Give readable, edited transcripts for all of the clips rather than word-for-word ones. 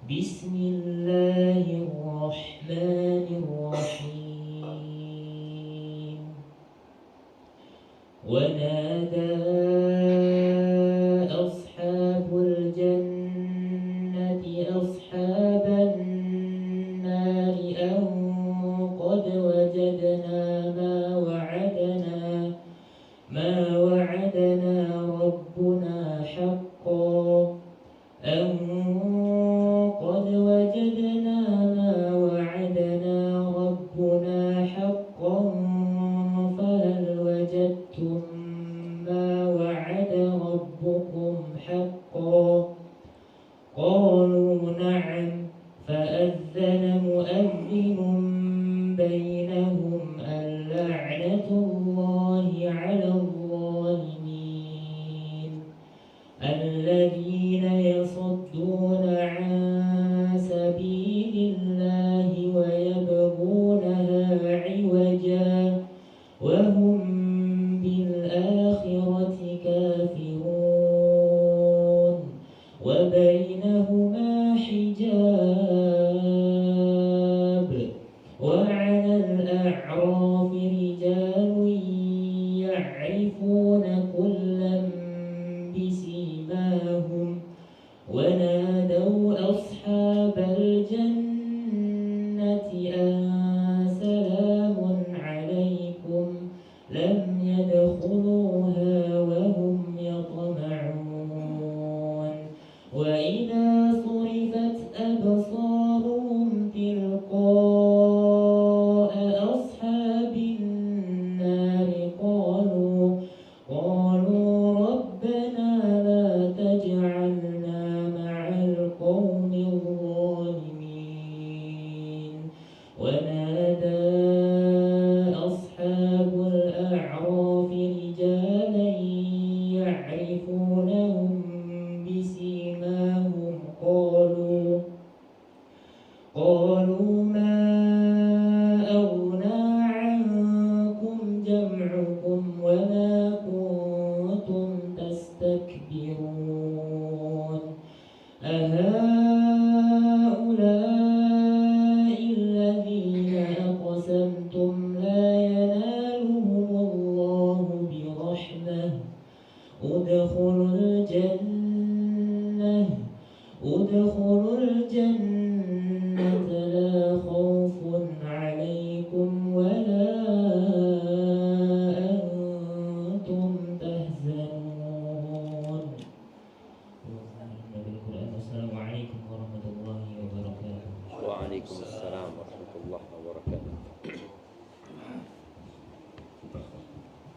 بسم الله الرحمن الرحيم ونادى أصحاب الجنة أصحاب النار أن قد وجدنا ما وعدنا ربنا حقا أن قد وجدنا ما وعدنا ربنا حقا فهل وجدتم ما وعد ربكم حقا قالوا نعم فأذن مؤذن بينهم اللعنة الله على الظالمين الذين يصدون عن سبيل الله ويبغونها عوجا وهم بالآخرة كافرون وبينهما حجاب وعلى الأعراف رجال يعرفون كلا بسيماهم ونادوا أصحاب الجنة أن سلام عليكم لم يدخلوها وهم يطمعون وإذا صرفت أبصارهم تلقاء أصحاب النار قالوا ربنا لا تجعلنا مع القوم الظالمين ونادى أصحاب الأعراف رجالا يعرفونهم بسيماهم قالوا ما أغنى عنكم جمعكم وما كنتم تستكبرون أهؤلاء الذين أقسمتم لا ينالهم الله برحمة ادخلوا الجنة لا خوف عليكم ولا أنتم تحزنون. السلام عليكم ورحمة الله وبركاته. وعليكم السلام ورحمة الله وبركاته.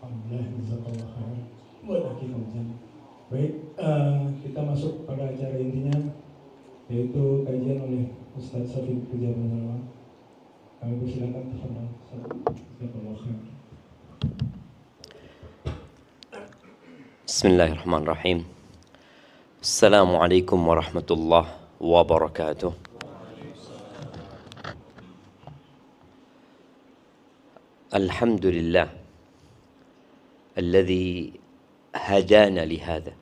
Alhamdulillah, jazakallah khair. Baik, kita masuk pada acara intinya, yaitu kajian oleh Ustaz Syafiq Pujabanala. Kami persilakan kepada Ustaz. Jazakallah khair. Bismillahirrahmanirrahim. Assalamualaikum warahmatullahi wabarakatuh. Alhamdulillah alladzi hadana lihada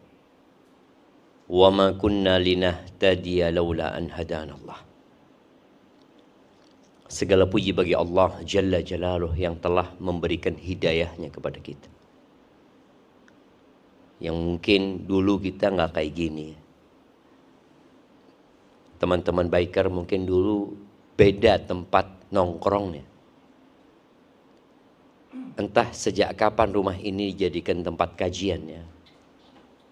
wa ma kunna linahtadiya laula an hadana Allah. Segala puji bagi Allah Jalla Jalaluh yang telah memberikan hidayahnya kepada kita. Yang mungkin dulu kita nggak kayak gini. Teman-teman biker mungkin dulu beda tempat nongkrongnya. Entah sejak kapan rumah ini dijadikan tempat kajiannya.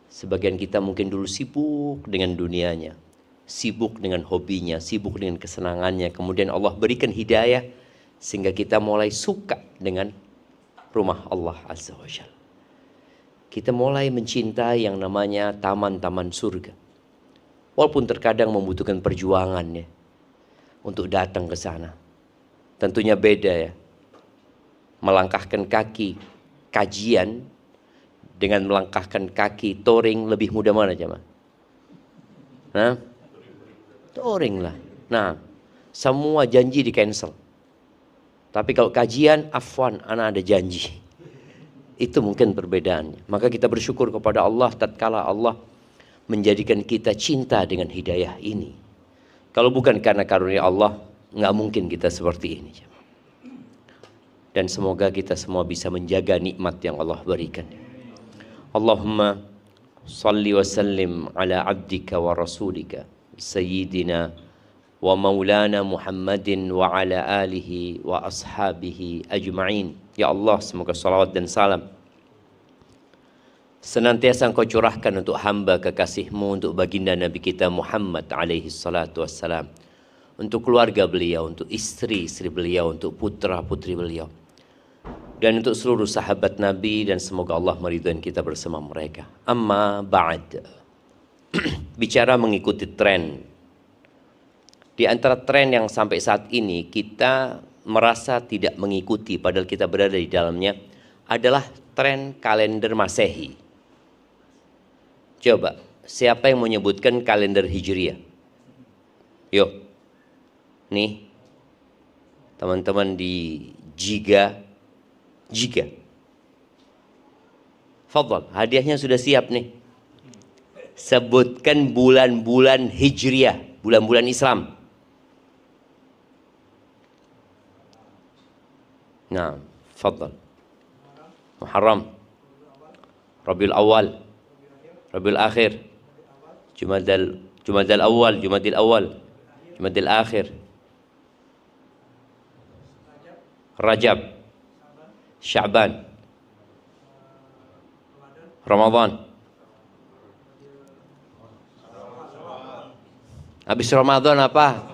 Sebagian kita mungkin dulu sibuk dengan dunianya, sibuk dengan hobinya, sibuk dengan kesenangannya. Kemudian Allah berikan hidayah sehingga kita mulai suka dengan rumah Allah Azza wa Jalla. Kita mulai mencintai yang namanya taman-taman surga. Walaupun terkadang membutuhkan perjuangannya untuk datang ke sana. Tentunya beda ya. Melangkahkan kaki kajian dengan melangkahkan kaki touring, lebih mudah mana jemaah? Nah, touring lah. Nah, semua janji di cancel. Tapi kalau kajian, afwan, ana ada janji. Itu mungkin perbedaannya. Maka kita bersyukur kepada Allah tatkala Allah menjadikan kita cinta dengan hidayah ini. Kalau bukan karena karunia Allah, nggak mungkin kita seperti ini. Dan semoga kita semua bisa menjaga nikmat yang Allah berikan. Allahumma salli wa sallim ala abdika wa rasulika sayyidina wa maulana Muhammadin wa ala alihi wa ashabihi ajma'in. Ya Allah, semoga salawat dan salam senantiasa Engkau curahkan untuk hamba kekasih-Mu, untuk baginda Nabi kita Muhammad alaihi salatu wassalam, untuk keluarga beliau, untuk istri-istri beliau, untuk putra-putri beliau, dan untuk seluruh sahabat Nabi, dan semoga Allah meridhai kita bersama mereka. Amma ba'd. Bicara mengikuti tren. Di antara tren yang sampai saat ini kita merasa tidak mengikuti padahal kita berada di dalamnya adalah tren kalender Masehi. Coba, siapa yang menyebutkan kalender Hijriah? Yuk. Nih. Teman-teman di Jiga. Fadhal, hadiahnya sudah siap nih. Sebutkan bulan-bulan Hijriah, bulan-bulan Islam. Nah, fadhal. Muharram, Rabiul Awal, Rabiul Akhir, Jumadal Awal, Jumadil Awal, Jumadil Akhir, Rajab, Sya'ban, Ramadan. Habis Ramadan apa?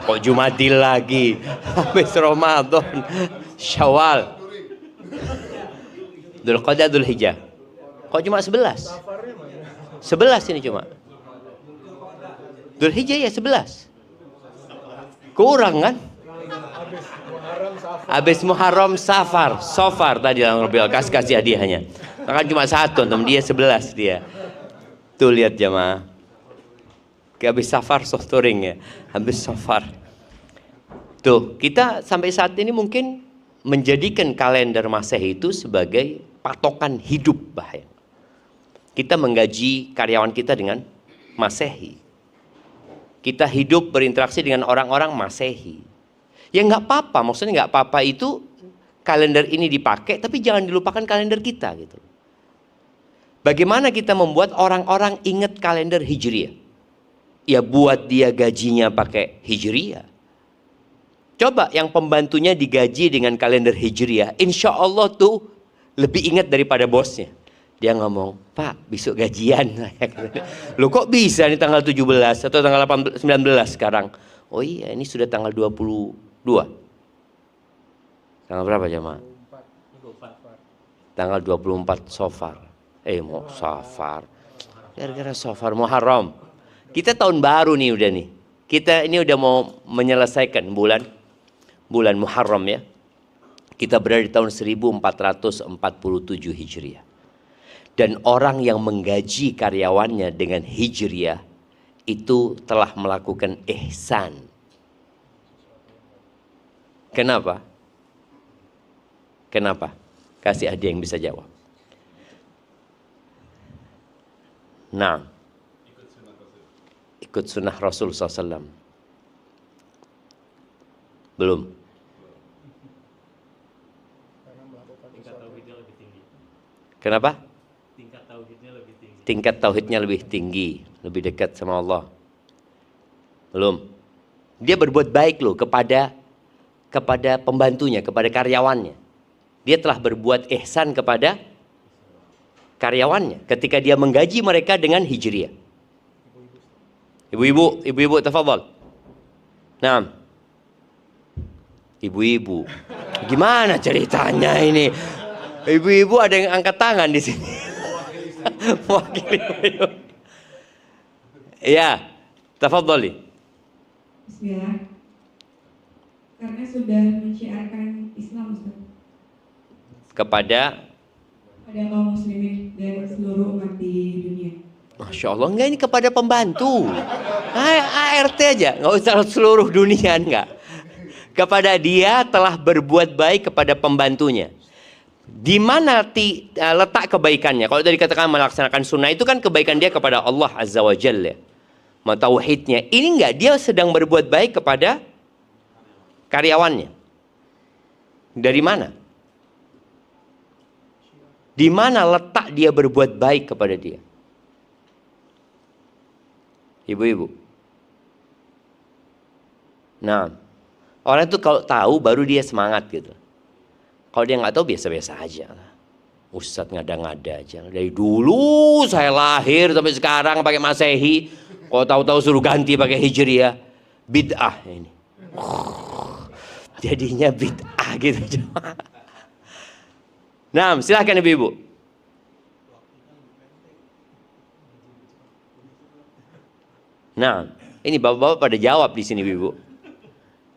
Kok Jumadil lagi? Habis Ramadan, Syawal, Dzulqa'dah, Dzulhijjah. Kok cuma 11? 11 ini cuma. Dzulhijjah ya 11. Kurang kan? Habis Muharram, Safar. Sofar tadi yang Rabiul kasih hadiahnya. Kan cuma satu, teman dia 11 dia. Tuh lihat jamaah. Habis Safar softouring ya. Habis Safar. Tuh, kita sampai saat ini mungkin menjadikan kalender Masehi itu sebagai patokan hidup bahaya. Kita menggaji karyawan kita dengan Masehi. Kita hidup berinteraksi dengan orang-orang Masehi. Ya nggak apa-apa, maksudnya nggak apa-apa itu kalender ini dipakai, tapi jangan dilupakan kalender kita gitu. Bagaimana kita membuat orang-orang ingat kalender Hijriah? Ya buat dia gajinya pakai Hijriah. Coba yang pembantunya digaji dengan kalender Hijriah, insya Allah tuh lebih ingat daripada bosnya. Dia ngomong, Pak besok gajian. Loh kok bisa nih tanggal 17 atau tanggal 19 sekarang? Oh iya ini sudah tanggal 22. Tanggal berapa jemaah? Tanggal 24 Safar. Mau Safar. Gara-gara Safar Muharram. Kita tahun baru nih udah nih. Kita ini udah mau menyelesaikan bulan Muharram ya. Kita berada di tahun 1447 Hijriah. Dan orang yang menggaji karyawannya dengan Hijriah itu telah melakukan ihsan. Kenapa? Kenapa? Kasih hadiah yang bisa jawab. Nah, ikut sunnah Rasul SAW. Belum. Kenapa? Tingkat tauhidnya lebih tinggi, lebih dekat sama Allah. Belum. Dia berbuat baik loh kepada pembantunya, kepada karyawannya. Dia telah berbuat ihsan kepada karyawannya ketika dia menggaji mereka dengan Hijriah. Ibu-ibu tafadhal. Nah. Ibu-ibu. Gimana ceritanya ini? Ibu-ibu ada yang angkat tangan di sini. Wakil ibu-ibu. Ya, tafadhali. Bismillah. Karena sudah menciarkan Islam Ustaz. Kepada kaum muslimin dan seluruh umat di dunia. Masya Allah, enggak ini kepada pembantu. ART aja, nggak usah seluruh dunia enggak. Kepada dia telah berbuat baik kepada pembantunya. Di mana letak kebaikannya? Kalau tadi katakan melaksanakan sunnah itu kan kebaikan dia kepada Allah Azza wa Jalla. tauhidnya. Ini enggak, dia sedang berbuat baik kepada karyawannya. Dari mana? Di mana letak dia berbuat baik kepada dia? Ibu-ibu. Nah, orang itu kalau tahu baru dia semangat gitu. Kalau dia nggak tahu biasa-biasa aja. Ustadz ngada-ngada aja. Dari dulu saya lahir sampai sekarang pakai Masehi. Kalau tahu-tahu suruh ganti pakai Hijriah. Bid'ah ini. Jadinya bid'ah gitu. Nah, silahkan ibu-ibu. Nah, ini bapak-bapak pada jawab di sini ibu-ibu.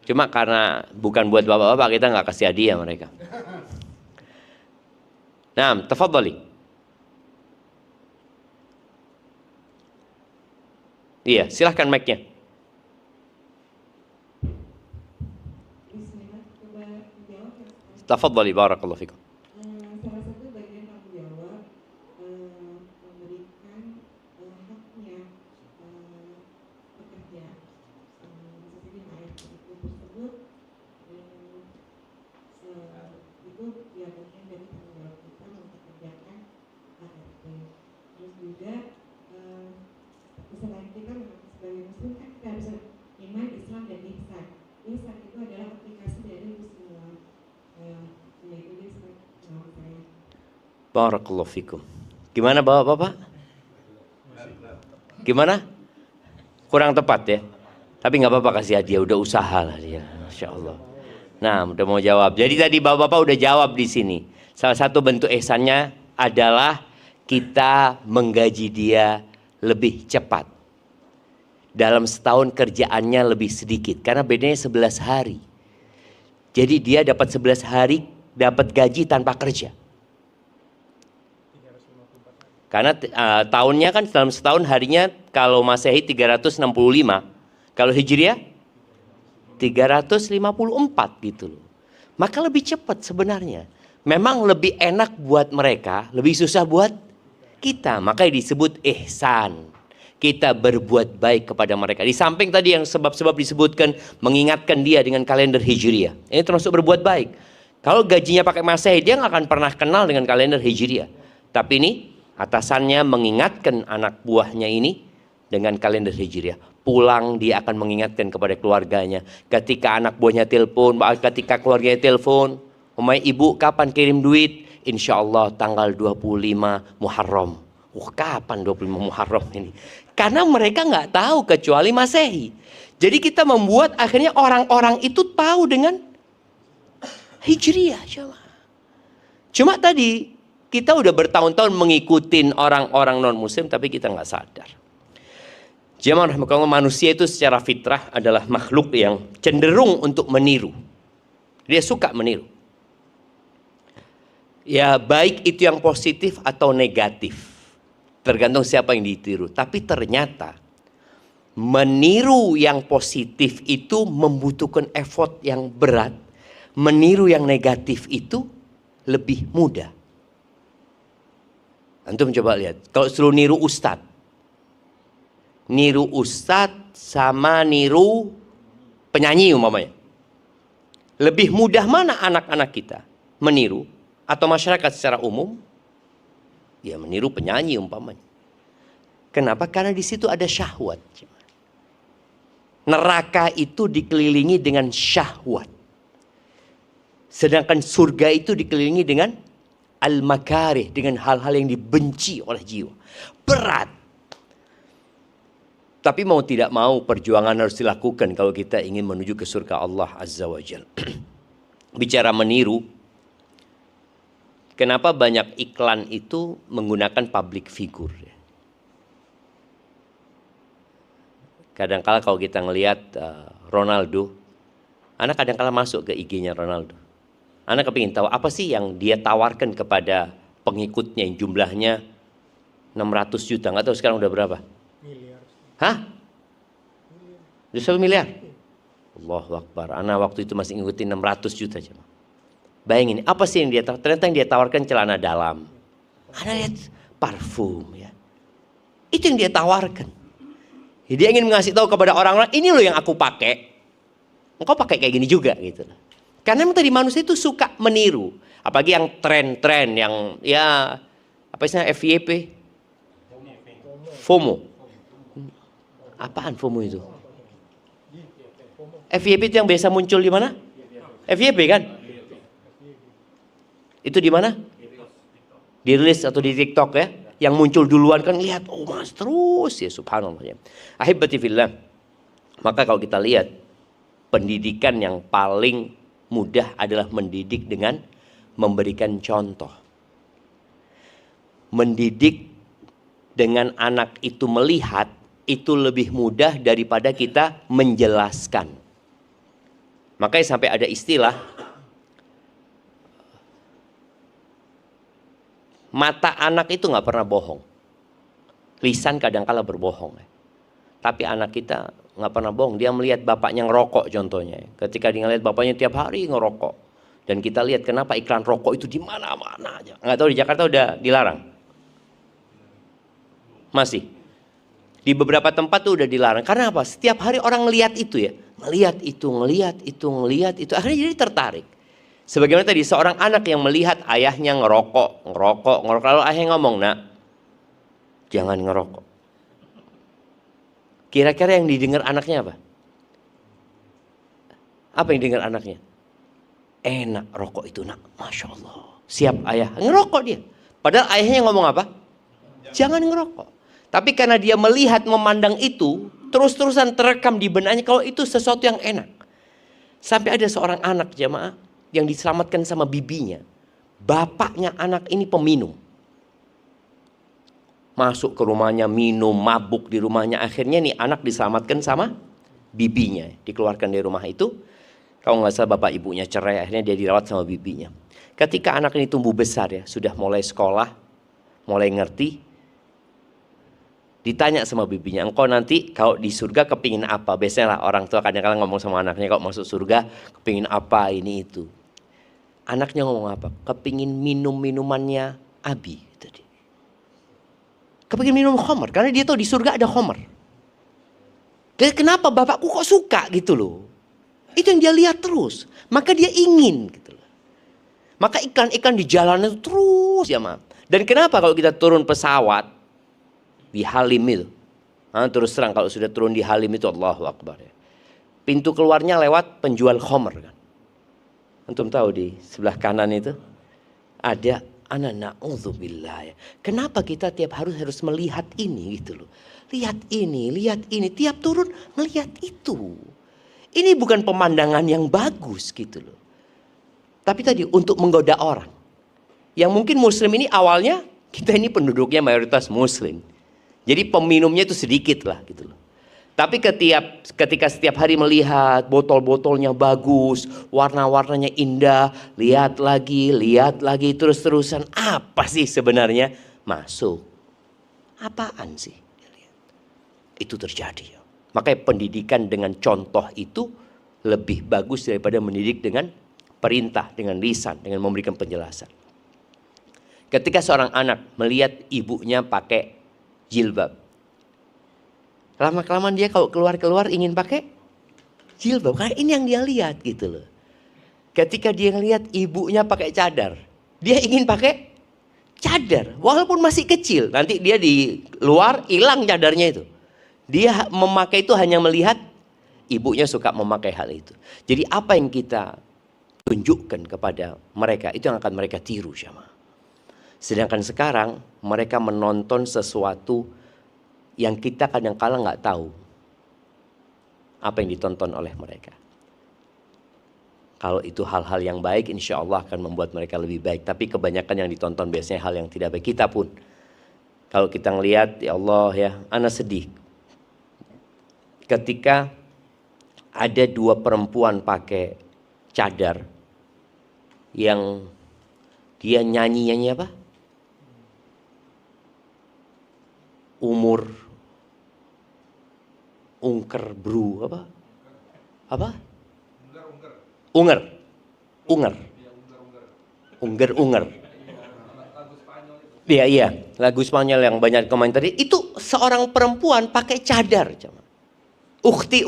Cuma karena bukan buat bapak-bapak, kita nggak kasih hadiah mereka. Nah, tafadhali. Iya, silahkan mic-nya. Bismillah, coba jawab ya. Tafadhali, barakallahu fikum. Salah satu bagian tanggung jawab memberikan haknya pekerja. Seperti HRD itu tersebut itu ya bagian dari tanggung jawab kita mempekerjakan HRD. Terus juga selain kita memang sebagai muslim kan kita harus iman, Islam dan ihsan. Ihsan itu adalah aplikasi dari itu semua. Yaitu dia sama saya. Barakallahu fikum. Gimana bapak-bapak? Gimana? Kurang tepat ya. Tapi nggak apa-apa, kasih hadiah, udah usaha lah dia. Masya Allah. Nah, udah mau jawab. Jadi tadi bapak-bapak udah jawab di sini. Salah satu bentuk ihsannya adalah kita menggaji dia lebih cepat. Dalam setahun kerjaannya lebih sedikit. Karena bedanya 11 hari. Jadi dia dapat 11 hari, dapat gaji tanpa kerja. Karena tahunnya kan dalam setahun harinya kalau Masehi 365, kalau Hijriah 354 gitu loh. Maka lebih cepat sebenarnya. Memang lebih enak buat mereka, lebih susah buat kita. Makanya disebut ihsan. Kita berbuat baik kepada mereka. Di samping tadi yang sebab-sebab disebutkan, mengingatkan dia dengan kalender Hijriah. Ini termasuk berbuat baik. Kalau gajinya pakai Masehi, dia nggak akan pernah kenal dengan kalender Hijriah. Tapi ini atasannya mengingatkan anak buahnya ini dengan kalender Hijriah. Pulang dia akan mengingatkan kepada keluarganya. Ketika anak buahnya telepon, ketika keluarganya telepon, "Umay ibu kapan kirim duit?" Insya Allah tanggal 25 Muharram. Kapan 25 Muharram ini? Karena mereka nggak tahu kecuali Masehi. Jadi kita membuat akhirnya orang-orang itu tahu dengan Hijriah. Cuma tadi kita udah bertahun-tahun mengikutin orang-orang non-muslim tapi kita nggak sadar. Jemaah rahmatullah, manusia itu secara fitrah adalah makhluk yang cenderung untuk meniru. Dia suka meniru. Ya baik itu yang positif atau negatif. Tergantung siapa yang ditiru. Tapi ternyata meniru yang positif itu membutuhkan effort yang berat. Meniru yang negatif itu lebih mudah. Antum coba lihat. Kalau suruh niru ustadz. Niru ustadz sama niru penyanyi umpamanya. Lebih mudah mana anak-anak kita meniru? Atau masyarakat secara umum? Ya meniru penyanyi umpamanya. Kenapa? Karena di situ ada syahwat. Neraka itu dikelilingi dengan syahwat. Sedangkan surga itu dikelilingi dengan al-makarih, dengan hal-hal yang dibenci oleh jiwa. Berat. Tapi mau tidak mau perjuangan harus dilakukan kalau kita ingin menuju ke surga Allah Azza wa Jalla. Bicara meniru, kenapa banyak iklan itu menggunakan public figure? Kadang-kala kalau kita ngelihat Ronaldo, anak kadang-kala masuk ke IG-nya Ronaldo. Anak kepingin tahu apa sih yang dia tawarkan kepada pengikutnya yang jumlahnya 600 juta. Nggak tahu sekarang udah berapa? Miliar. Hah? Udah 1 miliar? Allahu Akbar. Anak waktu itu masih ngikutin 600 juta. Bayangin, apa sih yang dia tawarkan? Ternyata yang dia tawarkan celana dalam. Anda lihat parfum ya. Itu yang dia tawarkan. Dia ingin mengasih tahu kepada orang-orang, ini loh yang aku pakai. Engkau pakai kayak gini juga gitu. Karena memang tadi manusia itu suka meniru. Apalagi yang tren-tren, yang ya apa istilahnya FYP? FOMO. Apaan FOMO itu? FYP itu yang biasa muncul di mana? FYP kan? Itu di mana? Di Reels atau di TikTok ya? Yang muncul duluan kan lihat, oh mas terus ya subhanallah ya. Ahibati fillah. Maka kalau kita lihat pendidikan yang paling mudah adalah mendidik dengan memberikan contoh. Mendidik dengan anak itu melihat itu lebih mudah daripada kita menjelaskan. Makanya sampai ada istilah mata anak itu nggak pernah bohong. Lisan kadangkala berbohong. Tapi anak kita nggak pernah bohong. Dia melihat bapaknya ngerokok contohnya. Ketika dia ngelihat bapaknya tiap hari ngerokok. Dan kita lihat kenapa iklan rokok itu di mana-mana aja. Nggak tahu di Jakarta udah dilarang. Masih. Di beberapa tempat tuh udah dilarang. Karena apa? Setiap hari orang ngelihat itu ya. Ngelihat itu. Akhirnya jadi tertarik. Sebagaimana tadi seorang anak yang melihat ayahnya ngerokok. Lalu ayahnya ngomong, nak, jangan ngerokok. Kira-kira yang didengar anaknya apa? Apa yang didengar anaknya? Enak rokok itu nak, Masya Allah. Siap ayah, ngerokok dia. Padahal ayahnya ngomong apa? Jangan ngerokok. Tapi karena dia melihat, memandang itu, terus-terusan terekam di benaknya kalau itu sesuatu yang enak. Sampai ada seorang anak jamaah yang diselamatkan sama bibinya. Bapaknya anak ini peminum. Masuk ke rumahnya, minum, mabuk di rumahnya. Akhirnya nih anak diselamatkan sama bibinya. Dikeluarkan dari rumah itu. Kalau nggak salah bapak ibunya cerai, akhirnya dia dirawat sama bibinya. Ketika anak ini tumbuh besar ya, sudah mulai sekolah, mulai ngerti. Ditanya sama bibinya, engkau nanti kalau di surga kepingin apa? Biasanya lah orang tua kadang-kadang ngomong sama anaknya, kalau masuk surga kepingin apa ini itu. Anaknya ngomong apa? Kepingin minum minumannya Abi. Kepingin minum khamar, karena dia tahu di surga ada khamar. Dan kenapa bapakku kok suka gitu loh. Itu yang dia lihat terus. Maka dia ingin gitu loh. Maka ikan-ikan di jalanan itu terus ya ma. Dan kenapa kalau kita turun pesawat di Halim itu. Terus terang kalau sudah turun di Halim itu Allahu Akbar ya. Pintu keluarnya lewat penjual khamar kan. Antum tahu di sebelah kanan itu ada na'udzubillah ya. Kenapa kita tiap harus melihat ini gitu loh. Lihat ini, tiap turun melihat itu. Ini bukan pemandangan yang bagus gitu loh. Tapi tadi untuk menggoda orang. Yang mungkin muslim ini awalnya kita ini penduduknya mayoritas muslim. Jadi peminumnya itu sedikit lah gitu loh. Tapi ketika setiap hari melihat botol-botolnya bagus, warna-warnanya indah, lihat lagi terus-terusan, apa sih sebenarnya? Masuk. Apaan sih? Itu terjadi. Makanya pendidikan dengan contoh itu lebih bagus daripada mendidik dengan perintah, dengan lisan, dengan memberikan penjelasan. Ketika seorang anak melihat ibunya pakai jilbab, lama-kelamaan dia kalau keluar ingin pakai jilbab. Karena ini yang dia lihat gitu loh. Ketika dia ngelihat ibunya pakai cadar, dia ingin pakai cadar. Walaupun masih kecil, nanti dia di luar hilang cadarnya itu. Dia memakai itu hanya melihat ibunya suka memakai hal itu. Jadi apa yang kita tunjukkan kepada mereka, itu yang akan mereka tiru sama. Sedangkan sekarang mereka menonton sesuatu yang kita kadang-kala nggak tahu apa yang ditonton oleh mereka. Kalau itu hal-hal yang baik, insya Allah akan membuat mereka lebih baik. Tapi kebanyakan yang ditonton biasanya hal yang tidak baik. Kita pun, kalau kita ngelihat, ya Allah ya, ana sedih. Ketika ada dua perempuan pakai cadar yang dia nyanyi apa? Umur ungker bru apa? Apa? Unger. Iya, lagu Spanyol yang banyak komentar itu seorang perempuan pakai cadar. Ukhti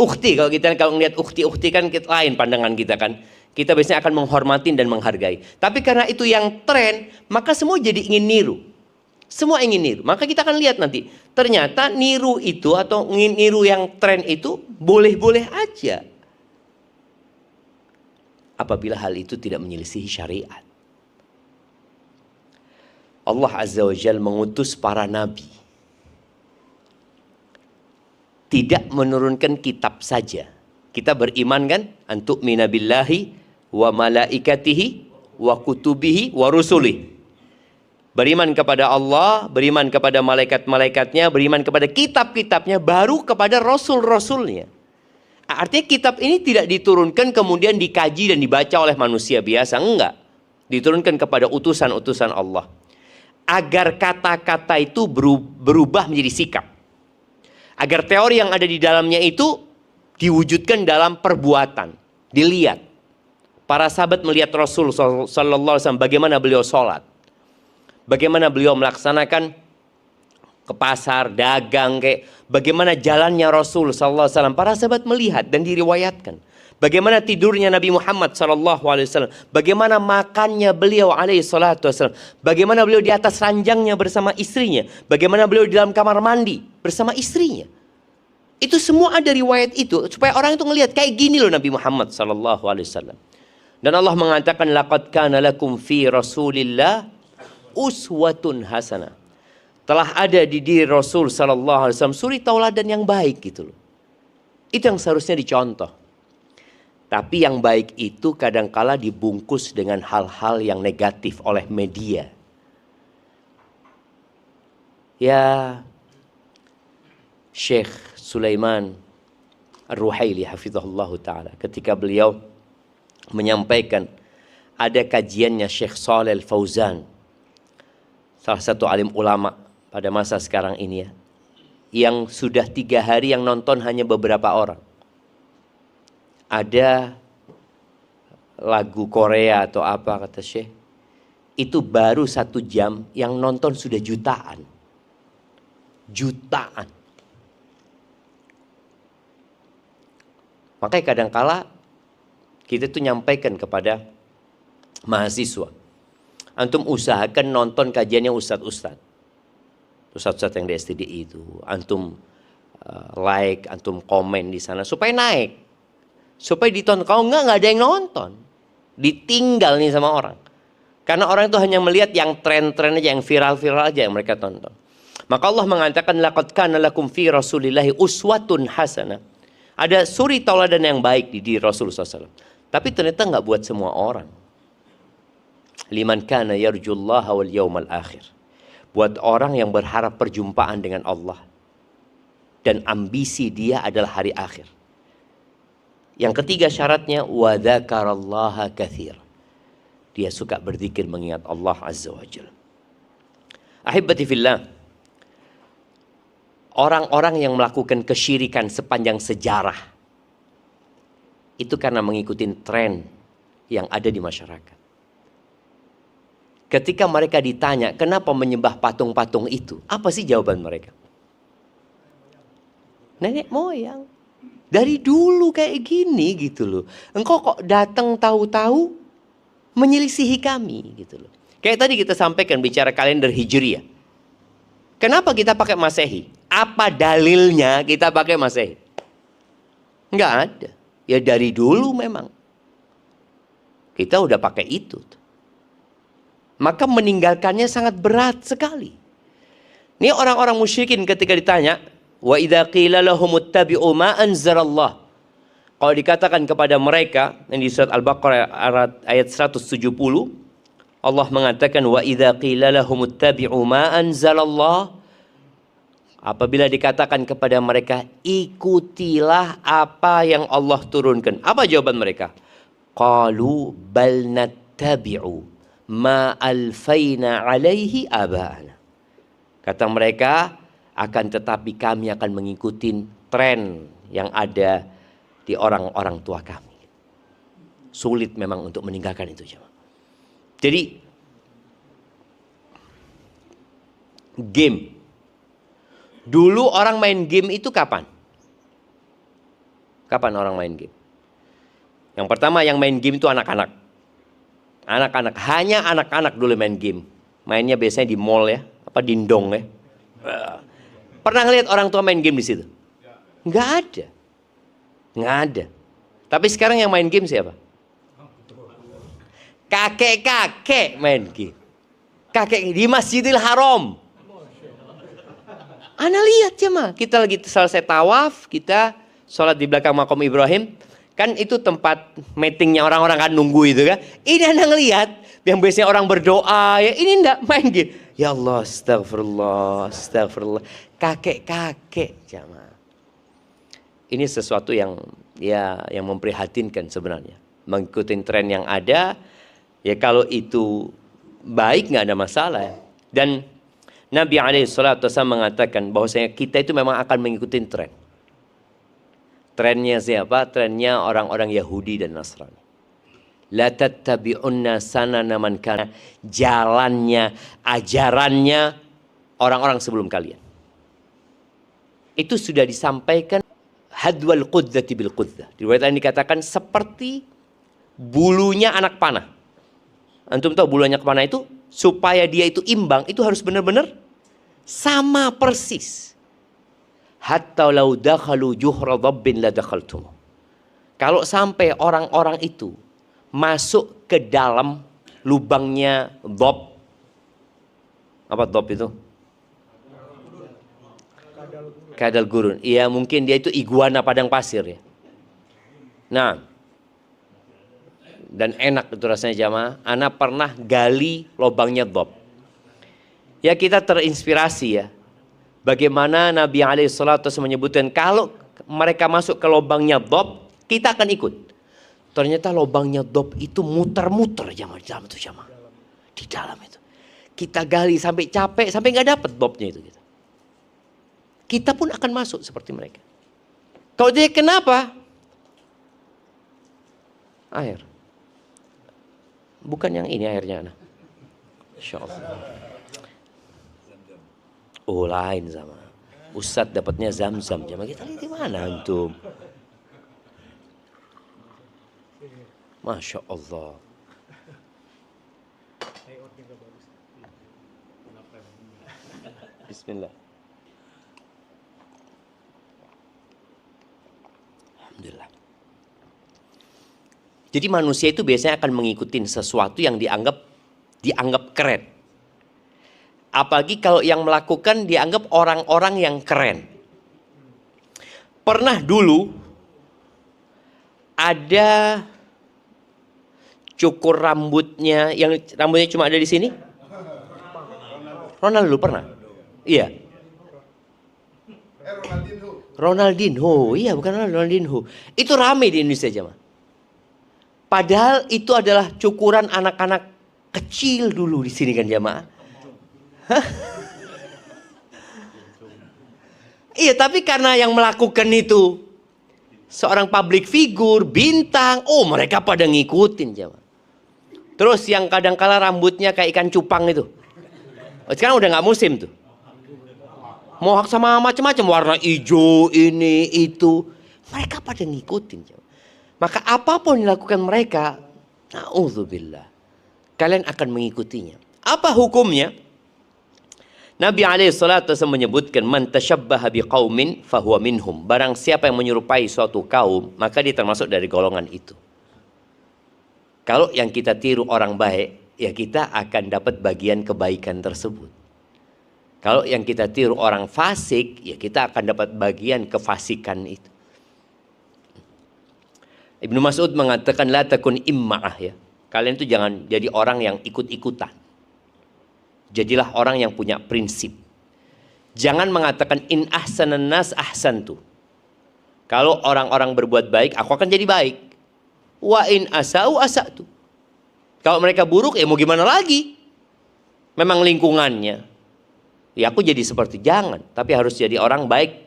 kalau ngelihat ukhti kan lain pandangan kita kan. Kita biasanya akan menghormati dan menghargai. Tapi karena itu yang tren, maka semua jadi ingin niru. Semua ingin niru. Maka kita akan lihat nanti, ternyata niru itu atau niru yang tren itu boleh-boleh aja. Apabila hal itu tidak menyelisihi syariat. Allah Azza wa Jalla mengutus para nabi. Tidak menurunkan kitab saja. Kita beriman kan? Antu'mina billahi wa malaikatihi wa kutubihi wa rusulih. Beriman kepada Allah, beriman kepada malaikat-malaikatnya, beriman kepada kitab-kitabnya, baru kepada rasul-rasulnya. Artinya kitab ini tidak diturunkan kemudian dikaji dan dibaca oleh manusia biasa. Enggak. Diturunkan kepada utusan-utusan Allah. Agar kata-kata itu berubah menjadi sikap. Agar teori yang ada di dalamnya itu diwujudkan dalam perbuatan. Dilihat. Para sahabat melihat Rasul sallallahu alaihi wasallam bagaimana beliau sholat. Bagaimana beliau melaksanakan ke pasar, dagang, bagaimana jalannya Rasul sallallahu alaihi wasallam. Para sahabat melihat dan diriwayatkan. Bagaimana tidurnya Nabi Muhammad sallallahu alaihi wasallam. Bagaimana makannya beliau alaihi salatu wasallam. Bagaimana beliau di atas ranjangnya bersama istrinya. Bagaimana beliau di dalam kamar mandi bersama istrinya. Itu semua ada riwayat itu supaya orang itu ngelihat kayak gini loh Nabi Muhammad sallallahu alaihi wasallam. Dan Allah mengatakan laqad kana lakum fi Rasulillah uswatun hasanah. Telah ada di diri Rasul sallallahu alaihi wasallam suri tauladan yang baik gitu loh. Itu yang seharusnya dicontoh. Tapi yang baik itu kadangkala dibungkus dengan hal-hal yang negatif oleh media. Ya Syekh Sulaiman Ar-Ruhaili hafizahullah ta'ala ketika beliau menyampaikan ada kajiannya Syekh Shalih Al-Fauzan, salah satu alim ulama pada masa sekarang ini ya, yang sudah 3 hari yang nonton hanya beberapa orang. Ada lagu Korea atau apa kata Syekh, itu baru 1 jam yang nonton sudah jutaan. Jutaan. Makanya kadangkala kita tuh nyampaikan kepada mahasiswa, antum usahakan nonton kajiannya ustadz-ustadz yang di STDI itu, antum like, antum komen di sana supaya naik, supaya ditonton. Kalau nggak ada yang nonton, ditinggal nih sama orang, karena orang itu hanya melihat yang tren-tren aja, yang viral-viral aja yang mereka tonton. Maka Allah mengatakan laqad kana lakum fi Rasulillahi uswatun hasanah. Ada suri tauladan yang baik di diri Rasul SAW. Tapi ternyata nggak buat semua orang. Liman kana yarjullaha wal yawmal akhir. Buat orang yang berharap perjumpaan dengan Allah. Dan ambisi dia adalah hari akhir. Yang ketiga syaratnya wa dzakarallaha katsir. Dia suka berzikir mengingat Allah Azza wa Jalla. Ahibbati fillah. Orang-orang yang melakukan kesyirikan sepanjang sejarah itu karena mengikuti tren yang ada di masyarakat. Ketika mereka ditanya kenapa menyembah patung-patung itu, apa sih jawaban mereka? Nenek moyang. Dari dulu kayak gini gitu loh. Engkau kok datang tahu-tahu menyelisihi kami gitu loh. Kayak tadi kita sampaikan bicara kalender Hijriah. Kenapa kita pakai Masehi? Apa dalilnya kita pakai Masehi? Enggak ada. Ya dari dulu memang. Kita udah pakai itu. Maka meninggalkannya sangat berat sekali. Ini orang-orang musyrikin ketika ditanya, wa idza qila lahum ittabi'u ma anzalallah. Kalau dikatakan kepada mereka, yang di surat Al-Baqarah ayat 170, Allah mengatakan wa idza qila lahum ittabi'u ma anzalallah. Apabila dikatakan kepada mereka, ikutilah apa yang Allah turunkan. Apa jawaban mereka? Qalu bal nattabi'u ma alfaina alaihi aba'ana. Kata mereka, akan tetapi kami akan mengikuti tren yang ada di orang-orang tua kami. Sulit memang untuk meninggalkan itu. Jadi Game. Dulu orang main game itu kapan? Kapan orang main game? Yang pertama yang main game itu anak-anak. Anak-anak, hanya anak-anak dulu main game. Mainnya biasanya di mall ya, apa dindong ya. Pernah ngeliat orang tua main game di situ? Nggak ada. Nggak ada. Tapi sekarang yang main game siapa? Kakek-kakek main game. Kakek di Masjidil Haram. Ana lihat ya mah, kita lagi selesai tawaf, kita sholat di belakang makam Ibrahim. Kan itu tempat meetingnya orang-orang kan nunggu itu kan. Ini Anda ngelihat yang biasanya orang berdoa ya, ini enggak main game. Ya Allah, astagfirullah, astagfirullah. Kakek-kakek jamaah. Ini sesuatu yang ya yang memprihatinkan sebenarnya. Mengikuti tren yang ada, ya kalau itu baik nggak ada masalah. Dan Nabi SAW mengatakan bahwasanya kita itu memang akan mengikuti tren. Trennya siapa? Trennya orang-orang Yahudi dan Nasrani. La tattabi'unna sanana man kana, jalannya, ajarannya orang-orang sebelum kalian. Itu sudah disampaikan hadwal qudzati bil qudzah. Di riwayat lain dikatakan seperti bulunya anak panah. Antum tahu bulunya anak panah itu supaya dia itu imbang, itu harus benar-benar sama persis. Hatta lau dakhalu juhra dhabbin la dakhaltum. Kalau sampai orang-orang itu masuk ke dalam lubangnya dhab. Apa dhab itu? Kadal gurun. Iya, mungkin dia itu iguana padang pasir ya. Nah, dan enak itu rasanya jamaah. Ana pernah gali lubangnya dhab. Ya kita terinspirasi ya. Bagaimana Nabi SAW menyebutkan kalau mereka masuk ke lubangnya dhab, kita akan ikut. Ternyata lubangnya dhab itu muter-muter jamaah di dalam itu jamaah. Di dalam itu. Kita gali sampai capek, sampai nggak dapat dhabnya itu. Kita pun akan masuk seperti mereka. Kalau dia kenapa? Air. Bukan yang ini airnya. Nah. Insya Allah. Oh lain sama. Ustadz dapatnya zam-zam. Jamaah kita lihat di mana antum? Masya Allah. Bismillah. Alhamdulillah. Jadi manusia itu biasanya akan mengikuti sesuatu yang dianggap keren. Apalagi kalau yang melakukan dianggap orang-orang yang keren. Pernah dulu ada cukur rambutnya, yang rambutnya cuma ada di sini. Ronaldo pernah? Iya. Ronaldinho, iya bukan Ronaldinho. Itu rame di Indonesia jemaah. Padahal itu adalah cukuran anak-anak kecil dulu di sini kan jemaah. Iya, tapi karena yang melakukan itu seorang public figure, bintang, oh mereka pada ngikutin jemaah. Terus yang kadang-kala rambutnya kayak ikan cupang itu, sekarang udah nggak musim tuh. Mohak sama macam-macam warna hijau ini itu, mereka pada ngikutin jemaah. Maka apapun yang dilakukan mereka, na'udzubillah, kalian akan mengikutinya. Apa hukumnya? Nabi SAW menyebutkan man tashabbaha biqaumin fahuwa minhum. Barang siapa yang menyerupai suatu kaum, maka dia termasuk dari golongan itu. Kalau yang kita tiru orang baik, ya kita akan dapat bagian kebaikan tersebut. Kalau yang kita tiru orang fasik, ya kita akan dapat bagian kefasikan itu. Ibnu Mas'ud mengatakan la takun imma'ah ya. Kalian itu jangan jadi orang yang ikut-ikutan. Jadilah orang yang punya prinsip. Jangan mengatakan in ahsanan nas ahsantu. Kalau orang-orang berbuat baik, aku akan jadi baik. Wa in asa'u asa'tu. Kalau mereka buruk, ya mau gimana lagi? Memang lingkungannya. Ya aku jadi seperti jangan. Tapi harus jadi orang baik.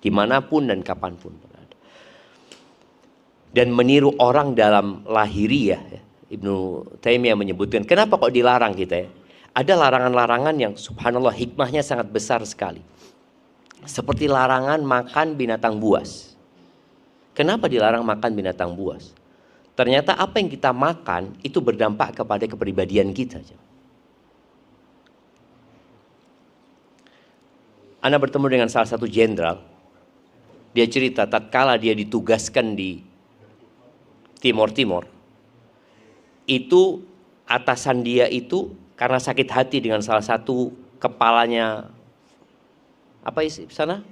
Dimanapun dan kapanpun. Dan meniru orang dalam lahiriah. Ibnu Taimiyah menyebutkan, kenapa kok dilarang kita ya? Ada larangan-larangan yang subhanallah hikmahnya sangat besar sekali. Seperti larangan makan binatang buas. Kenapa dilarang makan binatang buas? Ternyata apa yang kita makan itu berdampak kepada kepribadian kita. Ana bertemu dengan salah satu jenderal. Dia cerita tatkala dia ditugaskan di Timor Timur, itu atasan dia itu karena sakit hati dengan salah satu kepalanya, apa isi sana?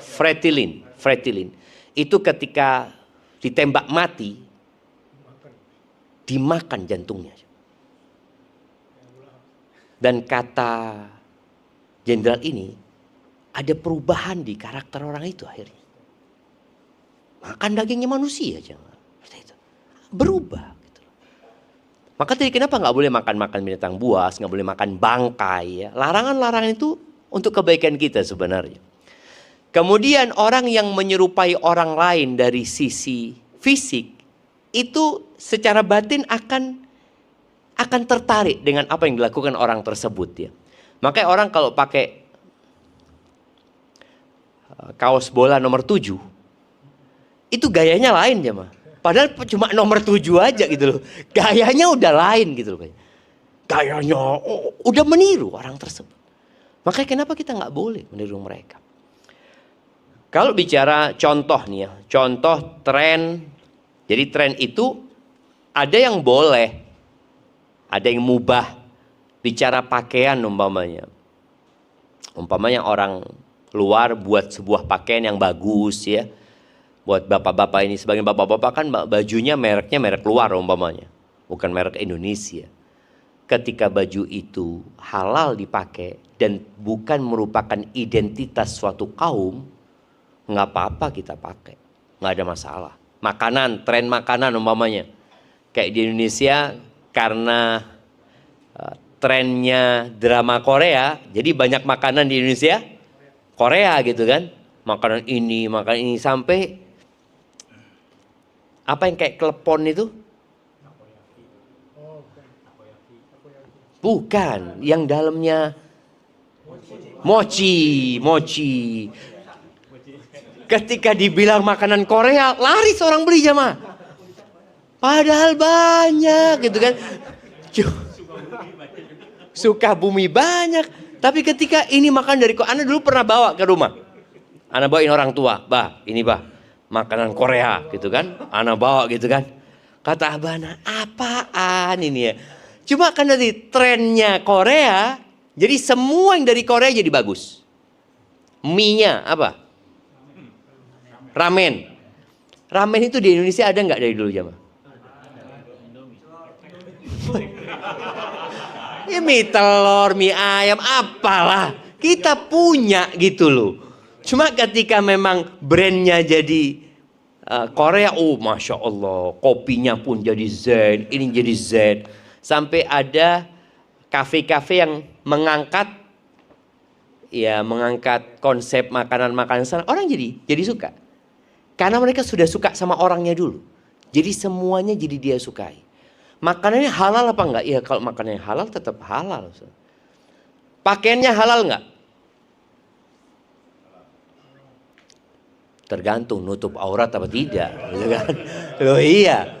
Fretilin. Itu ketika ditembak mati, dimakan jantungnya. Dan kata jenderal ini, ada perubahan di karakter orang itu akhirnya. Makan dagingnya manusia jangan. Berubah. Gitu. Maka tadi kenapa nggak boleh makan binatang buas, nggak boleh makan bangkai ya. Larangan-larangan itu untuk kebaikan kita sebenarnya. Kemudian orang yang menyerupai orang lain dari sisi fisik, itu secara batin akan tertarik dengan apa yang dilakukan orang tersebut ya. Makanya orang kalau pakai kaos bola nomor 7, itu gayanya lain ya mah. Padahal cuma nomor 7 aja gitu loh. Gayanya udah lain gitu loh. Gayanya udah meniru orang tersebut. Makanya kenapa kita nggak boleh meniru mereka? Kalau bicara contoh nih ya, contoh tren. Jadi tren itu ada yang boleh, ada yang mubah. Bicara pakaian umpamanya. Umpamanya orang luar buat sebuah pakaian yang bagus ya. Buat bapak-bapak ini, sebagian bapak-bapak kan bajunya mereknya merek luar umpamanya. Bukan merek Indonesia. Ketika baju itu halal dipakai dan bukan merupakan identitas suatu kaum, nggak apa-apa kita pakai. Nggak ada masalah. Makanan, tren makanan umpamanya. Kayak di Indonesia karena trennya drama Korea, jadi banyak makanan di Indonesia Korea gitu kan. Makanan ini sampai apa yang kayak klepon itu? Bukan, yang dalamnya mochi. Ketika dibilang makanan Korea, laris orang beli jamaah. Padahal banyak gitu kan. Sukabumi banyak. Tapi ketika ini makan dari Korea, Ana dulu pernah bawa ke rumah. Ana bawain orang tua, bah ini bah. Makanan Korea gitu kan, Ana bawa gitu kan. Kata abana, apaan ini ya? Cuma kan dari trennya Korea, jadi semua yang dari Korea jadi bagus. Mie-nya apa? Ramen. Ramen itu di Indonesia ada nggak dari dulu jamaah? Ya mie telur, mie ayam, apalah. Kita punya gitu loh. Cuma ketika memang brandnya jadi Korea, Masya Allah, kopinya pun jadi Z, ini jadi Z. Sampai ada kafe-kafe yang mengangkat konsep makanan-makanan sana. Orang jadi suka. Karena mereka sudah suka sama orangnya dulu. Jadi semuanya jadi dia sukai. Makanannya halal apa enggak? Ya kalau makanannya halal tetap halal. Pakaiannya halal enggak? Tergantung nutup aurat apa tidak, gitu kan? Loh iya,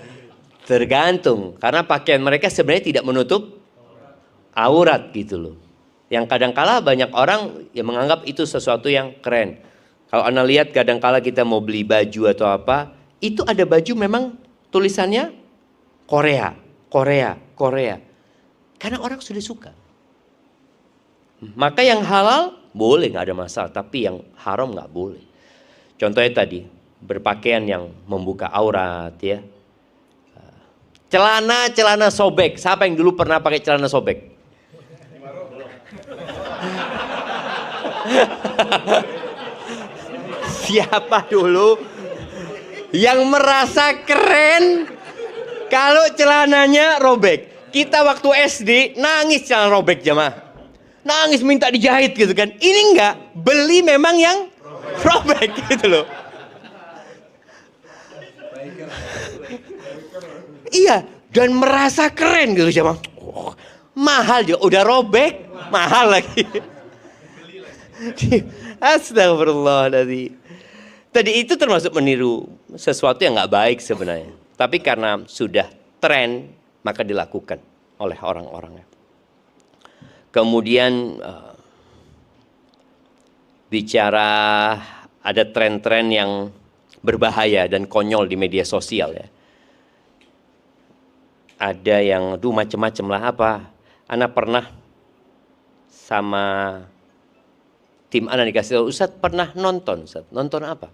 tergantung. Karena pakaian mereka sebenarnya tidak menutup aurat gitu loh. Yang kadangkala banyak orang yang menganggap itu sesuatu yang keren. Kalau Anda lihat kadangkala kita mau beli baju atau apa, itu ada baju memang tulisannya Korea. Karena orang sudah suka. Maka yang halal boleh, nggak ada masalah. Tapi yang haram nggak boleh. Contohnya tadi, berpakaian yang membuka aurat ya. Celana sobek. Siapa yang dulu pernah pakai celana sobek? Siapa dulu yang merasa keren kalau celananya robek? Kita waktu SD nangis celana robek jamaah. Nangis minta dijahit gitu kan. Ini enggak, beli memang yang robek gitu loh. Iya, dan merasa keren gitu jemaah. Oh, mahal juga, udah robek, mahal lagi. Astagfirullahaladzim. Tadi itu termasuk meniru sesuatu yang nggak baik sebenarnya. Tapi karena sudah tren, maka dilakukan oleh orang-orangnya. Kemudian bicara ada tren-tren yang berbahaya dan konyol di media sosial ya. Ada yang macem-macem lah apa. Ana pernah sama tim Ana dikasih tahu, Ustadz pernah nonton, Ustadz. Nonton apa?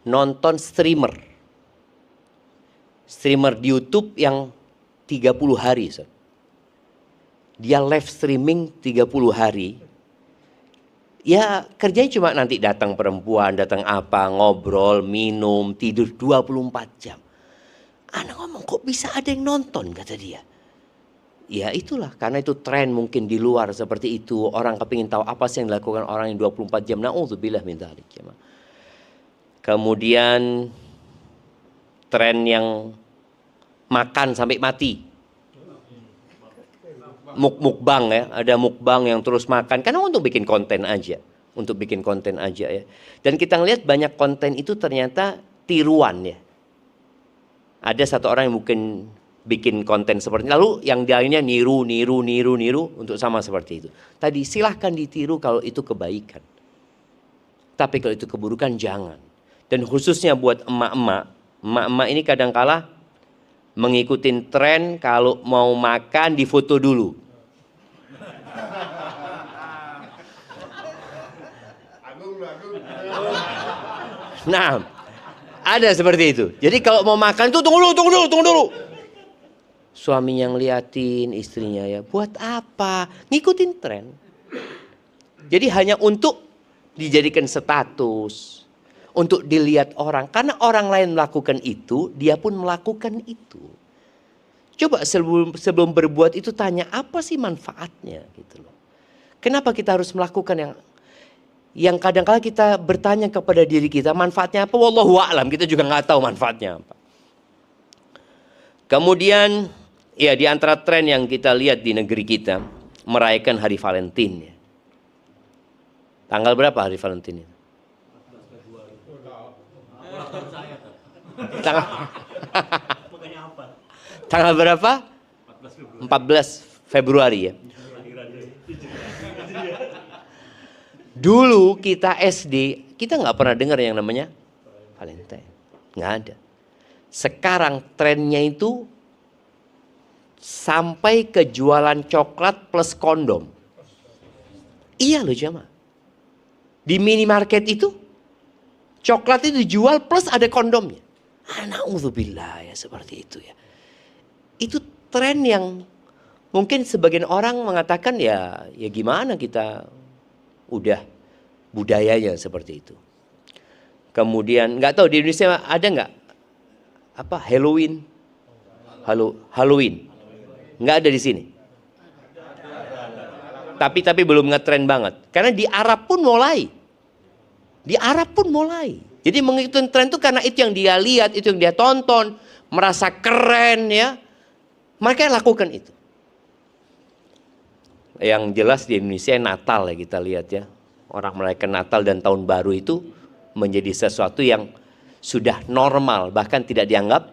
Nonton streamer. Streamer di YouTube yang 30 hari, Ustadz. Dia live streaming 30 hari. Ya kerjanya cuma nanti datang perempuan, datang apa, ngobrol, minum, tidur 24 jam. Ana ngomong kok bisa ada yang nonton, kata dia. Ya itulah, karena itu tren mungkin di luar seperti itu. Orang kepingin tahu apa sih yang dilakukan orang yang 24 jam. Na'udzubillah min dzalik. Kemudian tren yang makan sampai mati. Mukbang ya, ada mukbang yang terus makan. Karena untuk bikin konten aja. Untuk bikin konten aja ya. Dan kita ngelihat banyak konten itu ternyata tiruan ya. Ada satu orang yang mungkin bikin konten seperti itu. Lalu yang lainnya niru untuk sama seperti itu. Tadi silahkan ditiru kalau itu kebaikan. Tapi kalau itu keburukan jangan. Dan khususnya buat emak-emak ini kadang-kala mengikuti tren kalau mau makan difoto dulu. Nah, ada seperti itu. Jadi kalau mau makan tuh tunggu dulu. Suaminya ngeliatin istrinya ya, buat apa? Ngikutin tren. Jadi hanya untuk dijadikan status, untuk dilihat orang. Karena orang lain melakukan itu, dia pun melakukan itu. Coba sebelum berbuat itu tanya apa sih manfaatnya gitu loh. Kenapa kita harus melakukan yang kadang-kala kita bertanya kepada diri kita manfaatnya apa? Wallahu a'lam, kita juga nggak tahu manfaatnya apa. Kemudian ya di antara tren yang kita lihat di negeri kita merayakan Hari Valentine. Tanggal berapa Hari Valentine itu? Tanggal berapa? 14 Februari ya. Dulu kita SD, kita nggak pernah dengar yang namanya Valentine. Nggak ada. Sekarang trennya itu sampai ke jualan coklat plus kondom. Iya loh jemaah. Di minimarket itu coklat itu dijual plus ada kondomnya. Na'udzubillah ya seperti itu ya. Itu tren yang mungkin sebagian orang mengatakan ya gimana kita udah budayanya seperti itu. Kemudian nggak tahu di Indonesia ada nggak apa Halloween? Halloween. Nggak ada di sini. Tapi belum ngetren banget. Karena di Arab pun mulai. Jadi mengikuti tren itu karena itu yang dia lihat, itu yang dia tonton, merasa keren ya. Mereka lakukan itu. Yang jelas di Indonesia Natal ya kita lihat ya. Orang merayakan Natal dan Tahun Baru itu menjadi sesuatu yang sudah normal, bahkan tidak dianggap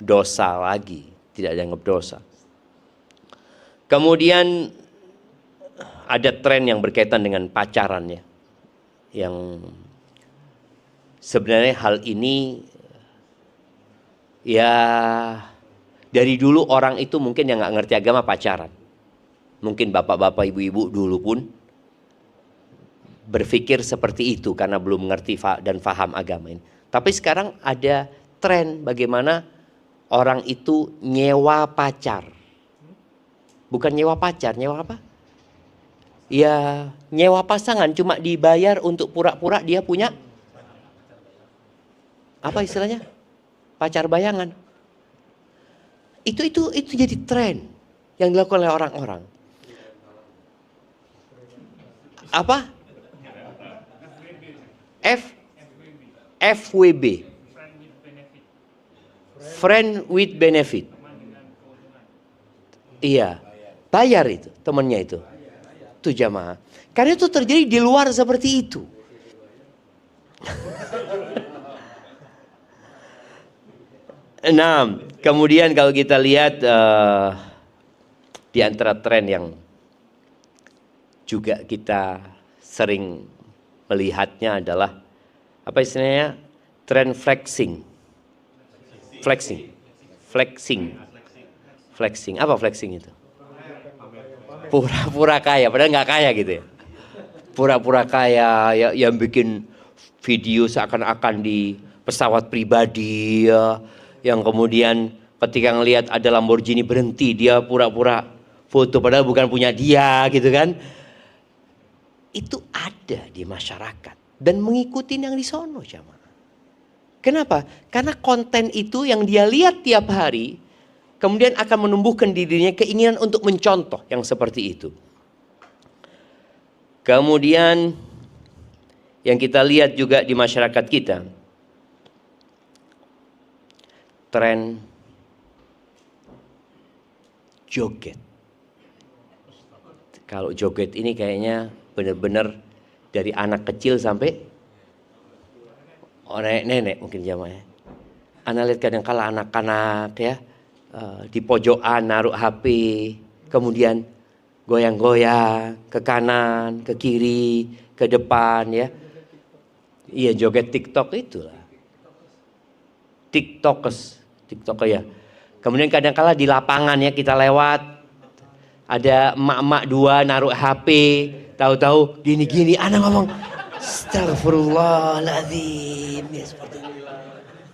dosa lagi, tidak dianggap dosa. Kemudian ada tren yang berkaitan dengan pacaran ya. Yang sebenarnya hal ini ya dari dulu orang itu mungkin yang nggak ngerti agama pacaran. Mungkin bapak-bapak, ibu-ibu dulu pun berpikir seperti itu karena belum mengerti dan paham agama ini. Tapi sekarang ada tren bagaimana orang itu nyewa pacar. Bukan nyewa pacar, nyewa apa? Ya nyewa pasangan, cuma dibayar untuk pura-pura dia punya apa istilahnya? Pacar bayangan. Itu jadi tren yang dilakukan oleh orang-orang. Apa? FWB. Friend with benefit. Iya, bayar itu temannya itu. Itu jamaah. Karena itu terjadi di luar seperti itu. Nah, kemudian kalau kita lihat di antara tren yang juga kita sering melihatnya adalah apa istilahnya? Tren flexing. Flexing. Apa flexing itu? Pura-pura kaya, padahal nggak kaya gitu ya. Pura-pura kaya, ya, yang bikin video seakan-akan di pesawat pribadi ya. Yang kemudian ketika ngelihat ada Lamborghini berhenti, dia pura-pura foto padahal bukan punya dia gitu kan. Itu ada di masyarakat dan mengikuti yang di sono jamaah. Kenapa? Karena konten itu yang dia lihat tiap hari kemudian akan menumbuhkan dirinya keinginan untuk mencontoh yang seperti itu. Kemudian yang kita lihat juga di masyarakat kita, tren joget. Kalau joget ini kayaknya benar-benar dari anak kecil sampai nenek mungkin jamaah. Anda lihat kadang-kala anak-anak ya di pojokan naruh HP, kemudian goyang-goyang ke kanan, ke kiri, ke depan ya. Iya, joget TikTok itulah. TikTok ya. Kemudian kadang-kala di lapangan ya kita lewat, ada emak-emak dua naruh HP, tahu-tahu gini-gini, anak ngomong, astagfirullahaladzim. Ya, seperti itu.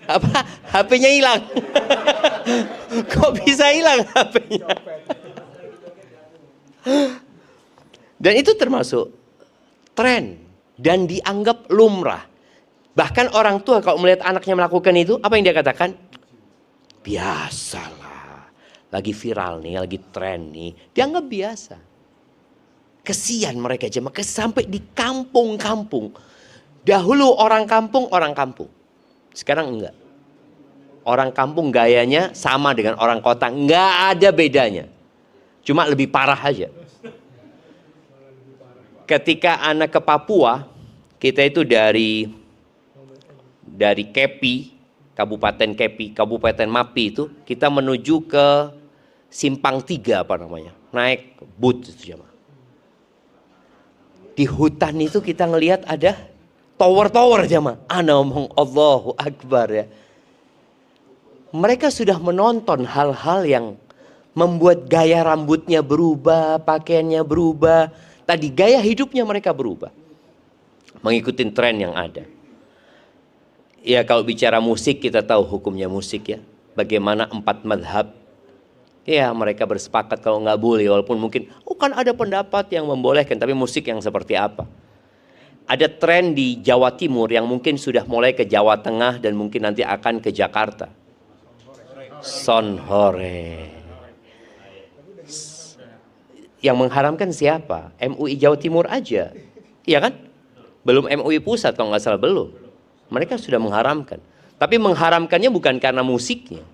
Apa? HP-nya hilang. Kok bisa hilang HP-nya? Dan itu termasuk tren dan dianggap lumrah. Bahkan orang tua kalau melihat anaknya melakukan itu, apa yang dia katakan? Biasalah. Lagi viral nih, lagi tren nih. Dianggap biasa. Kesian mereka jemaah sampai di kampung-kampung. Dahulu orang kampung. Sekarang enggak. Orang kampung gayanya sama dengan orang kota. Enggak ada bedanya. Cuma lebih parah aja. Ketika anak ke Papua, kita itu dari Kepi, Kabupaten Kepi, Kabupaten Mapi itu, kita menuju ke Simpang 3 apa namanya. Naik boot itu jemaah. Di hutan itu kita ngelihat ada tower-tower jemaah. Ana ngomong Allahu Akbar ya. Mereka sudah menonton hal-hal yang membuat gaya rambutnya berubah, pakaiannya berubah. Tadi gaya hidupnya mereka berubah. Mengikuti tren yang ada. Ya kalau bicara musik kita tahu hukumnya musik ya. Bagaimana 4 madhab. Ya mereka bersepakat kalau nggak boleh. Walaupun mungkin kan ada pendapat yang membolehkan. Tapi musik yang seperti apa. Ada tren di Jawa Timur yang mungkin sudah mulai ke Jawa Tengah dan mungkin nanti akan ke Jakarta. Sonhore. Yang mengharamkan siapa? MUI Jawa Timur aja. Iya kan? Belum MUI pusat kalau nggak salah belum. Mereka sudah mengharamkan. Tapi mengharamkannya bukan karena musiknya.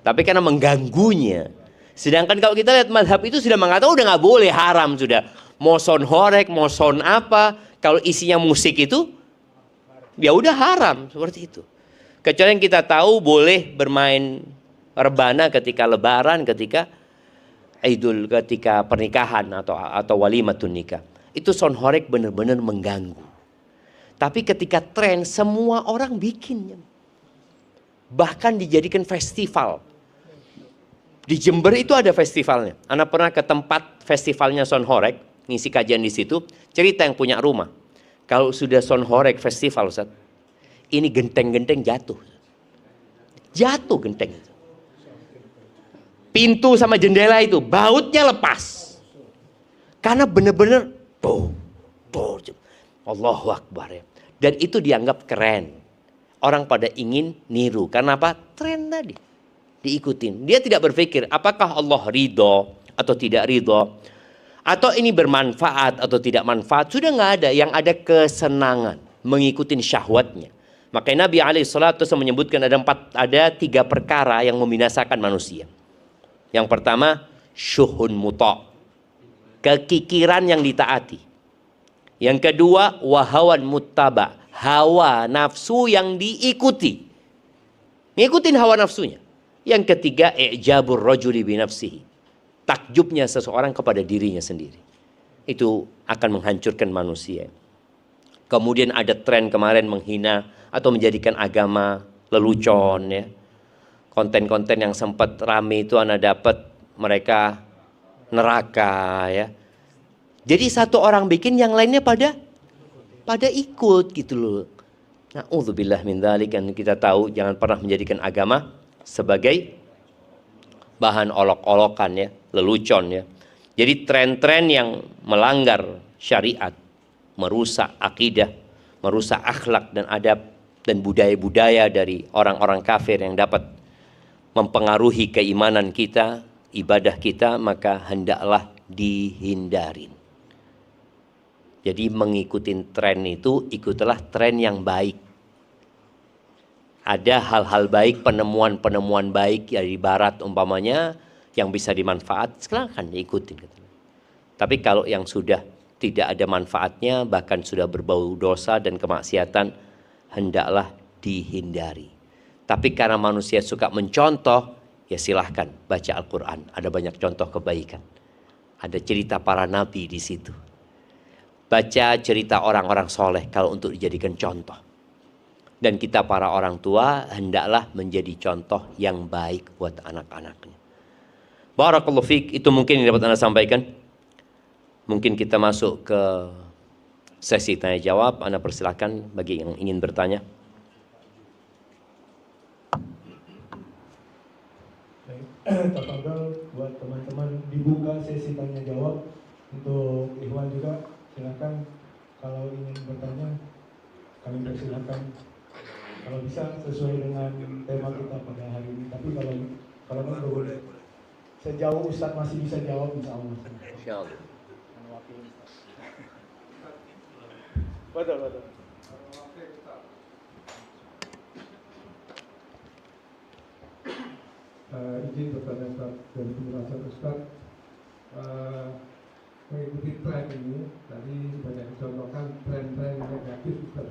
Tapi karena mengganggunya. Sedangkan kalau kita lihat madhab itu sudah mengatakan udah nggak boleh, haram sudah. Mau sonhorek, mau son apa. Kalau isinya musik itu ya udah haram seperti itu. Kecuali yang kita tahu boleh bermain rebana ketika lebaran, ketika idul, ketika pernikahan atau walimatun nikah. Itu sonhorek benar-benar mengganggu. Tapi ketika tren semua orang bikinnya. Bahkan dijadikan festival. Di Jember itu ada festivalnya. Anak pernah ke tempat festivalnya sonhorek, ngisi kajian di situ, cerita yang punya rumah. Kalau sudah sonhorek festival Ustaz, ini genteng-genteng jatuh. Jatuh genteng itu. Pintu sama jendela itu bautnya lepas. Karena benar-benar Allahu Akbar ya. Dan itu dianggap keren. Orang pada ingin niru. Karena apa? Tren tadi. Diikutin. Dia tidak berpikir apakah Allah ridho atau tidak ridho. Atau ini bermanfaat atau tidak manfaat. Sudah nggak ada. Yang ada kesenangan. Mengikuti syahwatnya. Makanya Nabi SAW menyebutkan ada 3 perkara yang membinasakan manusia. Yang pertama, syuhun muta', kekikiran yang ditaati. Yang kedua, wahawan muttaba', hawa nafsu yang diikuti. Ngikutin hawa nafsunya. Yang ketiga, i'jabur rajuli binafsihi, takjubnya seseorang kepada dirinya sendiri. Itu akan menghancurkan manusia. Kemudian ada tren kemarin menghina atau menjadikan agama lelucon ya. Konten-konten yang sempat rame itu Anda dapat mereka neraka ya. Jadi satu orang bikin, yang lainnya pada ikut gitu loh. Na'udzubillah min dzalik. Dan kita tahu jangan pernah menjadikan agama sebagai bahan olok-olokan ya, lelucon ya. Jadi tren-tren yang melanggar syariat, merusak akidah, merusak akhlak dan adab dan budaya-budaya dari orang-orang kafir yang dapat mempengaruhi keimanan kita, ibadah kita, maka hendaklah dihindarin. Jadi mengikuti tren itu, ikutilah tren yang baik. Ada hal-hal baik, penemuan-penemuan baik dari barat umpamanya yang bisa dimanfaat, silakan diikutin. Tapi kalau yang sudah tidak ada manfaatnya, bahkan sudah berbau dosa dan kemaksiatan, hendaklah dihindari. Tapi karena manusia suka mencontoh, ya silahkan baca Al-Quran. Ada banyak contoh kebaikan. Ada cerita para nabi di situ. Baca cerita orang-orang soleh kalau untuk dijadikan contoh. Dan kita para orang tua hendaklah menjadi contoh yang baik buat anak-anaknya. Barakallahu fiik, itu mungkin yang dapat Anda sampaikan. Mungkin kita masuk ke sesi tanya jawab. Anda persilakan bagi yang ingin bertanya. Tafadhol buat teman-teman, dibuka sesi tanya jawab untuk Ikhwan juga. Silakan kalau ingin bertanya, kami persilakan. Kalau bisa sesuai dengan tema kita pada hari ini. Tapi kalau enggak boleh. Sejauh Ustadz masih bisa jawab, insya Allah. Insyaallah. Betul. Izin bertanya Ustaz, dari penjelasan Ustaz, mengikuti tren ini, tadi banyak dicontohkan tren-tren negatif Ustaz.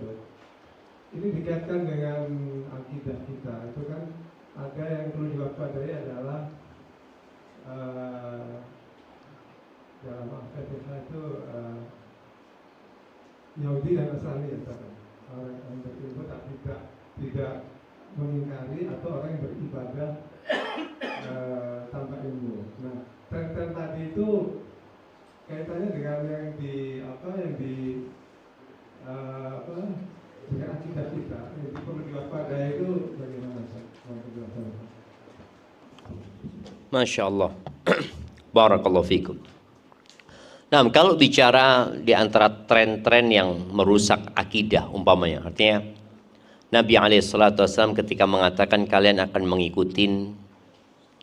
Ini dikaitkan dengan akidah kita, itu kan ada yang perlu diwaspadai adalah dalam Al-Fatihah itu Yahudi dan Nasrani ya Ustaz. Orang yang berilmu tidak mengingkari atau orang yang beribadah tanpa ilmu. Nah, tren-tren tadi itu kaitannya dengan yang dengan akidah kita. Jadi perlu diwaspadai itu bagaimana Ustaz? Masya Allah. Barakallahu fikum. Nah, kalau bicara di antara tren-tren yang merusak akidah umpamanya, artinya Nabi SAW ketika mengatakan kalian akan mengikuti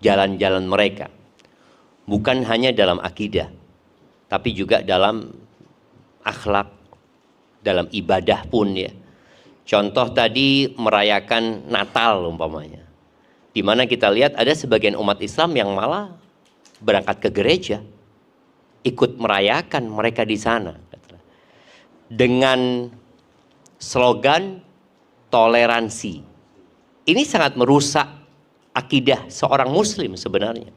jalan-jalan mereka, bukan hanya dalam akidah, tapi juga dalam akhlak, dalam ibadah pun ya. Contoh tadi merayakan Natal umpamanya, di mana kita lihat ada sebagian umat Islam yang malah berangkat ke gereja, ikut merayakan mereka di sana dengan slogan toleransi. Ini sangat merusak akidah seorang muslim sebenarnya.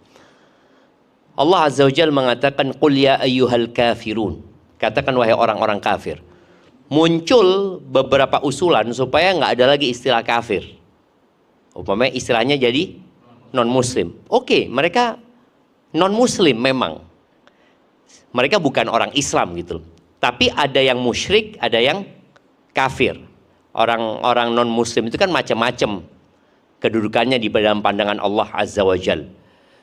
Allah Azza wa Jalla mengatakan qul ya ayyuhal kafirun, katakan wahai orang-orang kafir. Muncul beberapa usulan supaya nggak ada lagi istilah kafir, umpamanya istilahnya jadi non muslim. Oke, mereka non muslim memang, mereka bukan orang Islam gitu loh. Tapi ada yang musyrik, ada yang kafir. Orang-orang non muslim itu kan macam-macam kedudukannya di dalam pandangan Allah Azza wa Jalla.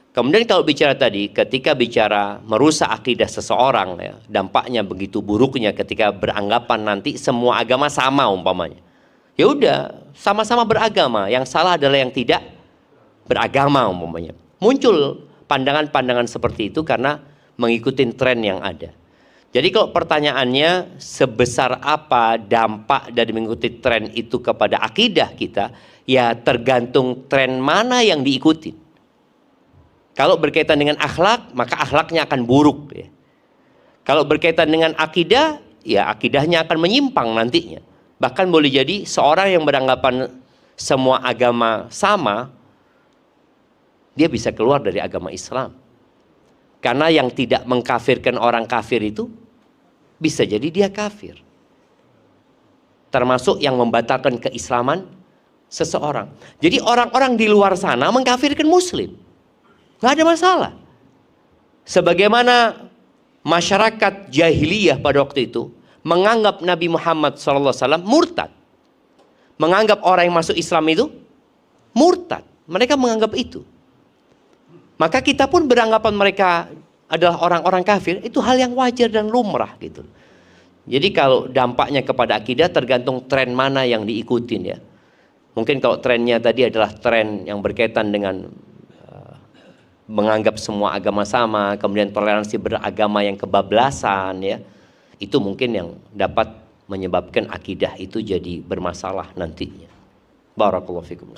Kemudian kalau bicara tadi, ketika bicara merusak akidah seseorang ya, dampaknya begitu buruknya ketika beranggapan nanti semua agama sama umpamanya. Ya udah, sama-sama beragama, yang salah adalah yang tidak beragama umpamanya. Muncul pandangan-pandangan seperti itu karena mengikuti tren yang ada. Jadi kalau pertanyaannya sebesar apa dampak dari mengikuti tren itu kepada akidah kita, ya tergantung tren mana yang diikuti. Kalau berkaitan dengan akhlak, maka akhlaknya akan buruk. Ya. Kalau berkaitan dengan akidah, ya akidahnya akan menyimpang nantinya. Bahkan boleh jadi seorang yang beranggapan semua agama sama, dia bisa keluar dari agama Islam. Karena yang tidak mengkafirkan orang kafir itu bisa jadi dia kafir. Termasuk yang membatalkan keislaman seseorang. Jadi orang-orang di luar sana mengkafirkan muslim. Nggak ada masalah. Sebagaimana masyarakat jahiliyah pada waktu itu menganggap Nabi Muhammad SAW murtad. Menganggap orang yang masuk Islam itu murtad. Mereka menganggap itu. Maka kita pun beranggapan mereka adalah orang-orang kafir, itu hal yang wajar dan lumrah gitu. Jadi kalau dampaknya kepada akidah tergantung tren mana yang diikutin ya. Mungkin kalau trennya tadi adalah tren yang berkaitan dengan menganggap semua agama sama, kemudian toleransi beragama yang kebablasan ya. Itu mungkin yang dapat menyebabkan akidah itu jadi bermasalah nantinya. Barakallahu fikum.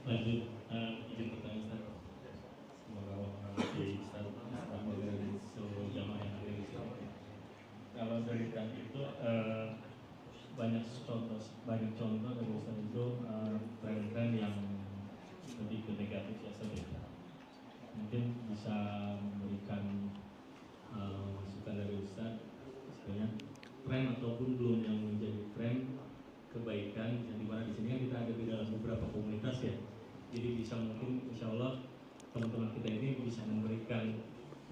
Lanjut, izin pertanyaan Ustaz. Semoga Allah mengerti Ustaz dari seluruh jamaah yang ada di sini. Kalau dari tadi itu banyak contoh dari Ustaz itu tren-tren yang lebih ke negatif ya Ustaz. Mungkin bisa memberikan masukan dari Ustaz sebenarnya tren ataupun belum yang menjadi tren kebaikan yang dimana di sini kan kita ada di dalam beberapa komunitas ya. Jadi bisa mungkin insya Allah teman-teman kita ini bisa memberikan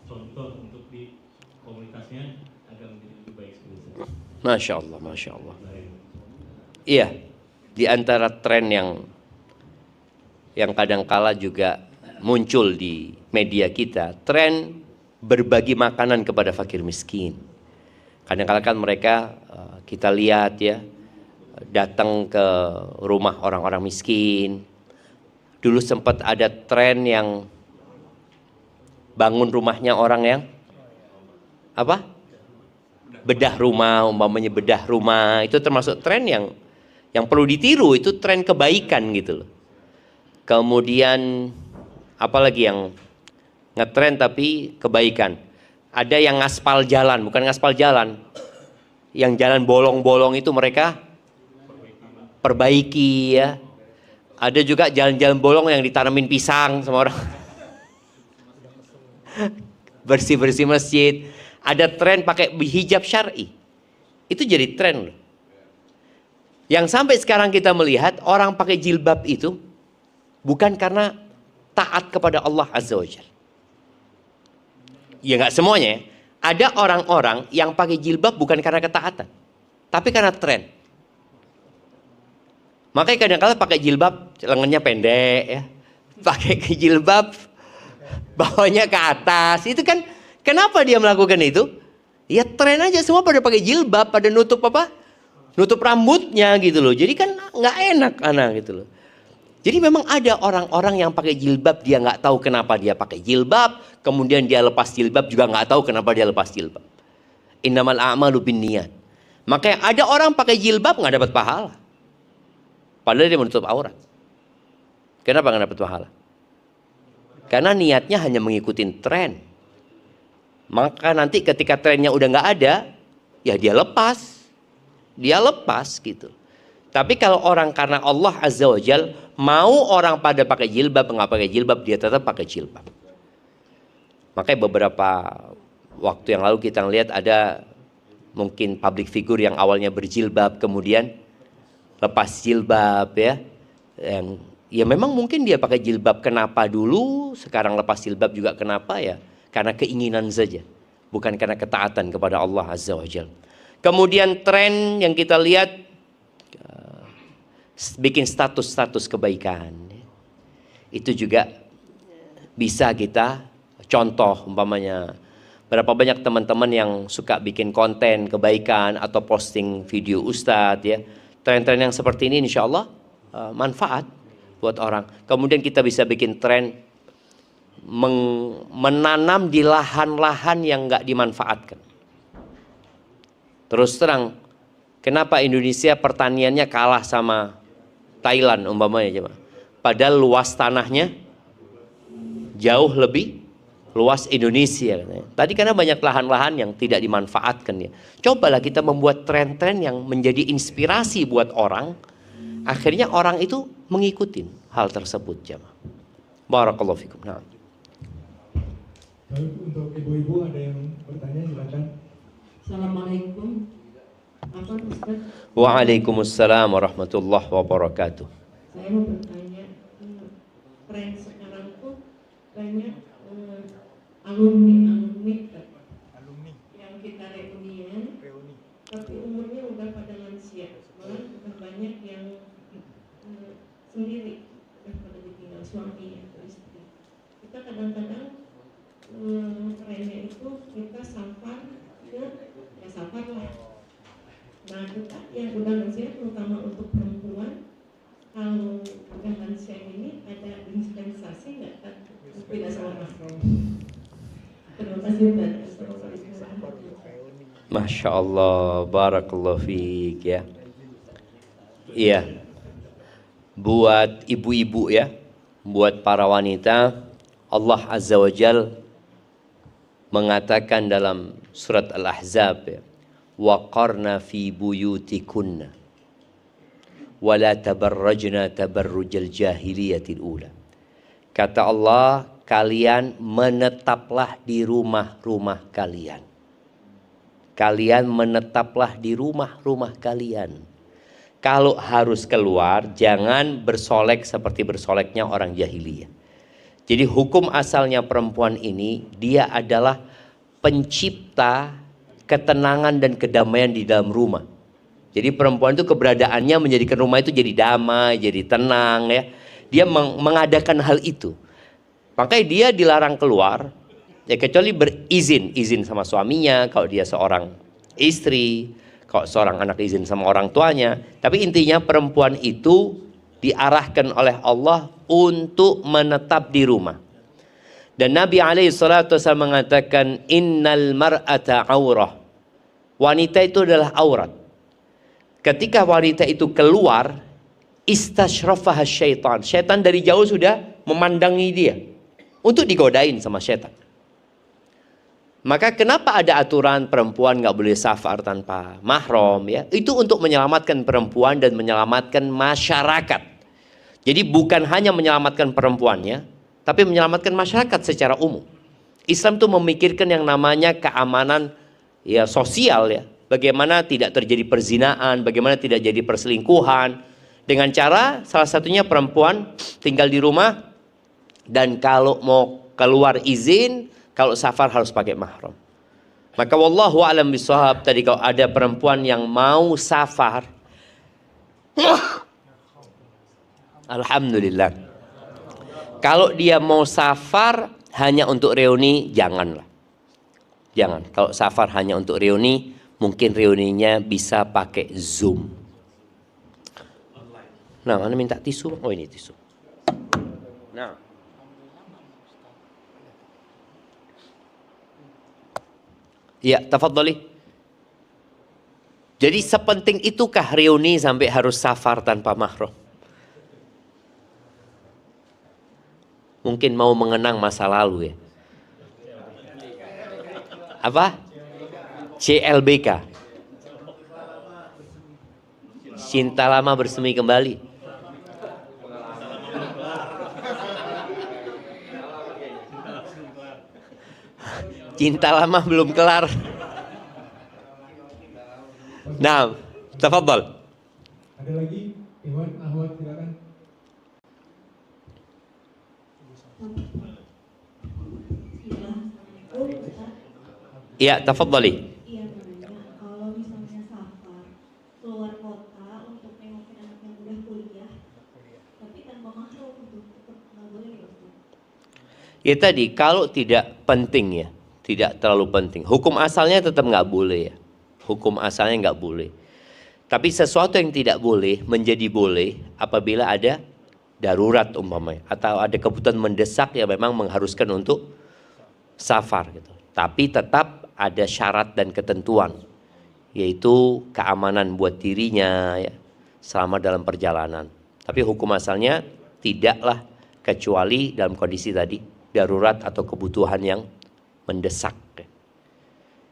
contoh untuk di komunitasnya agar menjadi lebih baik seperti itu. Masya Allah, Masya Allah. Iya, di antara tren yang kadangkala juga muncul di media kita, tren berbagi makanan kepada fakir miskin. Kadang-kala kan mereka kita lihat ya, datang ke rumah orang-orang miskin. Dulu sempat ada tren yang bangun rumahnya orang yang apa? Bedah rumah, umpamanya bedah rumah. Itu termasuk tren yang perlu ditiru, itu tren kebaikan gitu loh. Kemudian apalagi yang ngetren tapi kebaikan. Ada yang ngaspal jalan, bukan ngaspal jalan. Yang jalan bolong-bolong itu mereka perbaiki ya. Ada juga jalan-jalan bolong yang ditanamin pisang sama orang. Bersih-bersih masjid. Ada tren pakai hijab syar'i. Itu jadi tren loh. Yang sampai sekarang kita melihat orang pakai jilbab itu bukan karena taat kepada Allah Azza wa Jalla. Ya nggak semuanya. Ada orang-orang yang pakai jilbab bukan karena ketaatan, tapi karena tren. Makanya kadang-kadang pakai jilbab lengannya pendek ya, pakai jilbab bawahnya ke atas. Itu kan kenapa dia melakukan itu? Ya tren aja, semua pada pakai jilbab, pada nutup apa? Nutup rambutnya gitu loh. Jadi kan nggak enak anak gitu loh. Jadi memang ada orang-orang yang pakai jilbab, dia nggak tahu kenapa dia pakai jilbab, kemudian dia lepas jilbab juga nggak tahu kenapa dia lepas jilbab. Innamal a'malu binniyat. Makanya ada orang pakai jilbab nggak dapat pahala. Padahal dia menutup aurat. Kenapa nggak dapat pahala? Karena niatnya hanya mengikuti tren. Maka nanti ketika trennya udah nggak ada, ya dia lepas. Dia lepas gitu. Tapi kalau orang karena Allah Azza wa Jal mau orang pada pakai jilbab, nggak pakai jilbab, dia tetap pakai jilbab. Makanya beberapa waktu yang lalu kita lihat ada mungkin public figure yang awalnya berjilbab kemudian lepas jilbab ya. Yang ya memang mungkin dia pakai jilbab kenapa dulu, sekarang lepas jilbab juga kenapa ya? Karena keinginan saja, bukan karena ketaatan kepada Allah Azza wa Jal. Kemudian tren yang kita lihat bikin status-status kebaikan. Itu juga bisa kita contoh umpamanya Berapa banyak teman-teman yang suka bikin konten kebaikan atau posting video Ustadz ya. Tren-tren yang seperti ini insya Allah manfaat buat orang. Kemudian kita bisa bikin tren menanam di lahan-lahan yang nggak dimanfaatkan. Terus terang, kenapa Indonesia pertaniannya kalah sama Thailand umpamanya coba. Padahal luas tanahnya jauh lebih luas Indonesia. Tadi karena banyak lahan-lahan yang tidak dimanfaatkan ya. Cobalah kita membuat tren-tren yang menjadi inspirasi buat orang. Akhirnya orang itu mengikuti hal tersebut jemaah. Barakallahu fikum. Nah. Lalu untuk ibu-ibu ada yang bertanya silakan. Assalamualaikum. Apa Ustaz? Waalaikumsalam warahmatullahi wabarakatuh. Saya mau bertanya, tren sekarang tuh banyak alumni yang kita reunian, tapi umurnya udah pada lansia, malah udah banyak yang sendiri, udah pada ditinggal suami atau istri. Kita kadang-kadang trennya itu kita safar ke ya safar lah. Nah kita yang udah lansia terutama untuk perempuan, kalau udah lansia ini ada dispensasi nggak? Tidak sama mahram. Terima kasih Ustaz. Assalamualaikum warahmatullahi wabarakatuh. Masya Allah, barakallahu fiik ya. Iya, buat ibu-ibu ya, buat para wanita, Allah Azza wa Jal mengatakan dalam surat Al-Ahzab ya, waqarna fi buyutikunna wala tabarrajna tabarrujal jahiliyatil ula. Kata Allah, kalian menetaplah di rumah-rumah kalian. Kalian menetaplah di rumah-rumah kalian. Kalau harus keluar, jangan bersolek seperti bersoleknya orang jahiliyah. Jadi hukum asalnya perempuan ini, dia adalah pencipta ketenangan dan kedamaian di dalam rumah. Jadi perempuan itu keberadaannya menjadikan rumah itu jadi damai, jadi tenang ya. Dia mengadakan hal itu. Makanya dia dilarang keluar ya kecuali izin sama suaminya kalau dia seorang istri, kalau seorang anak izin sama orang tuanya. Tapi intinya perempuan itu diarahkan oleh Allah untuk menetap di rumah. Dan Nabi SAW mengatakan innal mar'ata aurah. Wanita itu adalah aurat. Ketika wanita itu keluar, istashrafaha syaitan. Syaitan dari jauh sudah memandangi dia untuk digodain sama syaitan. Maka kenapa ada aturan perempuan nggak boleh safar tanpa mahram ya? Itu untuk menyelamatkan perempuan dan menyelamatkan masyarakat. Jadi bukan hanya menyelamatkan perempuannya, tapi menyelamatkan masyarakat secara umum. Islam itu memikirkan yang namanya keamanan ya sosial ya. Bagaimana tidak terjadi perzinaan, bagaimana tidak jadi perselingkuhan. Dengan cara salah satunya perempuan tinggal di rumah dan kalau mau keluar izin, kalau safar harus pakai mahram. Maka wallahu a'lam bishawab, tadi kalau ada perempuan yang mau safar, alhamdulillah. Kalau dia mau safar hanya untuk reuni, janganlah. Jangan. Kalau safar hanya untuk reuni, mungkin reuninya bisa pakai Zoom. Nah, mana minta tisu? Oh ini tisu. Nah. Ya, tafadhali. Jadi sepenting itukah reuni sampai harus safar tanpa mahram? Mungkin mau mengenang masa lalu ya. Apa? CLBK. Cinta lama bersemi kembali. Cinta lama belum kelar. Nah, tafadhal. Ada lagi? Iwan, Ahwat, silakan. Ya, tafadhali. Iya, kalau misalnya safar keluar kota untuk nengokin anak yang udah kuliah, tapi tanpa mahram itu tetap nggak boleh ya Ustaz? Ya tadi, kalau tidak penting ya, tidak terlalu penting. Hukum asalnya tetap nggak boleh ya. Hukum asalnya nggak boleh. Tapi sesuatu yang tidak boleh menjadi boleh apabila ada darurat umpamanya atau ada kebutuhan mendesak yang memang mengharuskan untuk safar gitu. Tapi tetap ada syarat dan ketentuan, yaitu keamanan buat dirinya ya, selama dalam perjalanan. Tapi hukum asalnya tidaklah kecuali dalam kondisi tadi darurat atau kebutuhan yang mendesak.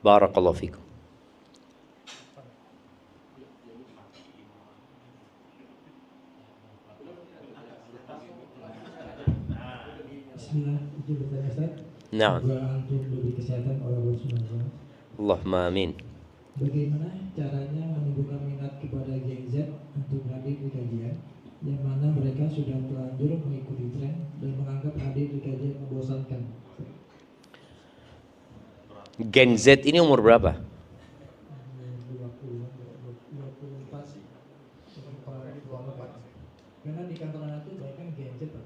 Barakallahu fikum. Bismillah, izin bertanya Ustaz. Nah, Doa untuk lebih kesehatan orang Rasulullah. Allahumma amin. Bagaimana caranya menumbuhkan minat kepada Gen Z untuk hadir di kajian, yang mana mereka sudah terlanjur mengikuti tren dan menganggap hadir di kajian membosankan? Gen Z ini umur berapa? 24 sih. 24. Karena di kantor anak itu banyak kan Gen Z Pak.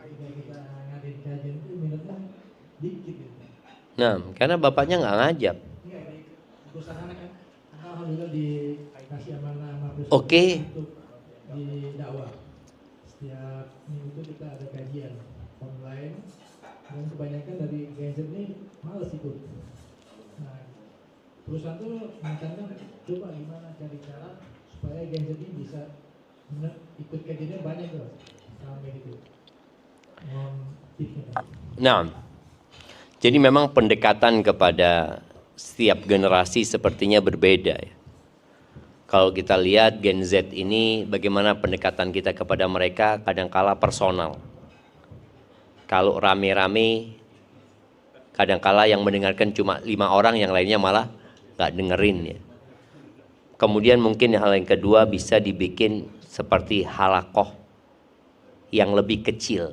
Ketika kita ngadir kajian itu minatnya dikit gitu. Nah, karena bapaknya nggak ngajak. Enggak, di perusahaan anak kan alhamdulillah dikasih amanah sama perusahaan Oke. untuk di dakwah. Setiap minggu itu kita ada kajian online dan kebanyakan dari Gen Z ini males ikut. Nah, perusahaan tuh minta coba gimana cari cara supaya Gen Z ini bisa ikut kajiannya banyak tuh sampai gitu. Tipsnya. Nah, jadi memang pendekatan kepada setiap generasi sepertinya berbeda ya. Kalau kita lihat Gen Z ini bagaimana pendekatan kita kepada mereka kadangkala personal. Kalau rame-rame kadangkala yang mendengarkan cuma 5 orang, yang lainnya malah nggak dengerin ya. Kemudian mungkin hal yang kedua bisa dibikin seperti halakoh yang lebih kecil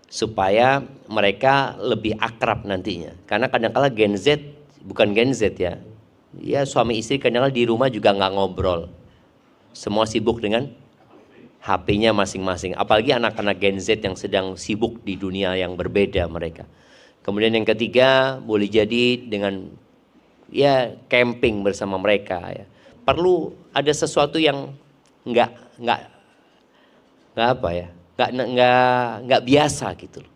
supaya mereka lebih akrab nantinya. Karena kadang-kala Gen Z, bukan Gen Z ya, ya suami istri kadang-kala di rumah juga nggak ngobrol. Semua sibuk dengan HP-nya masing-masing. Apalagi anak-anak Gen Z yang sedang sibuk di dunia yang berbeda mereka. Kemudian yang ketiga boleh jadi dengan ya camping bersama mereka ya. Perlu ada sesuatu yang nggak apa ya, nggak biasa gitu loh.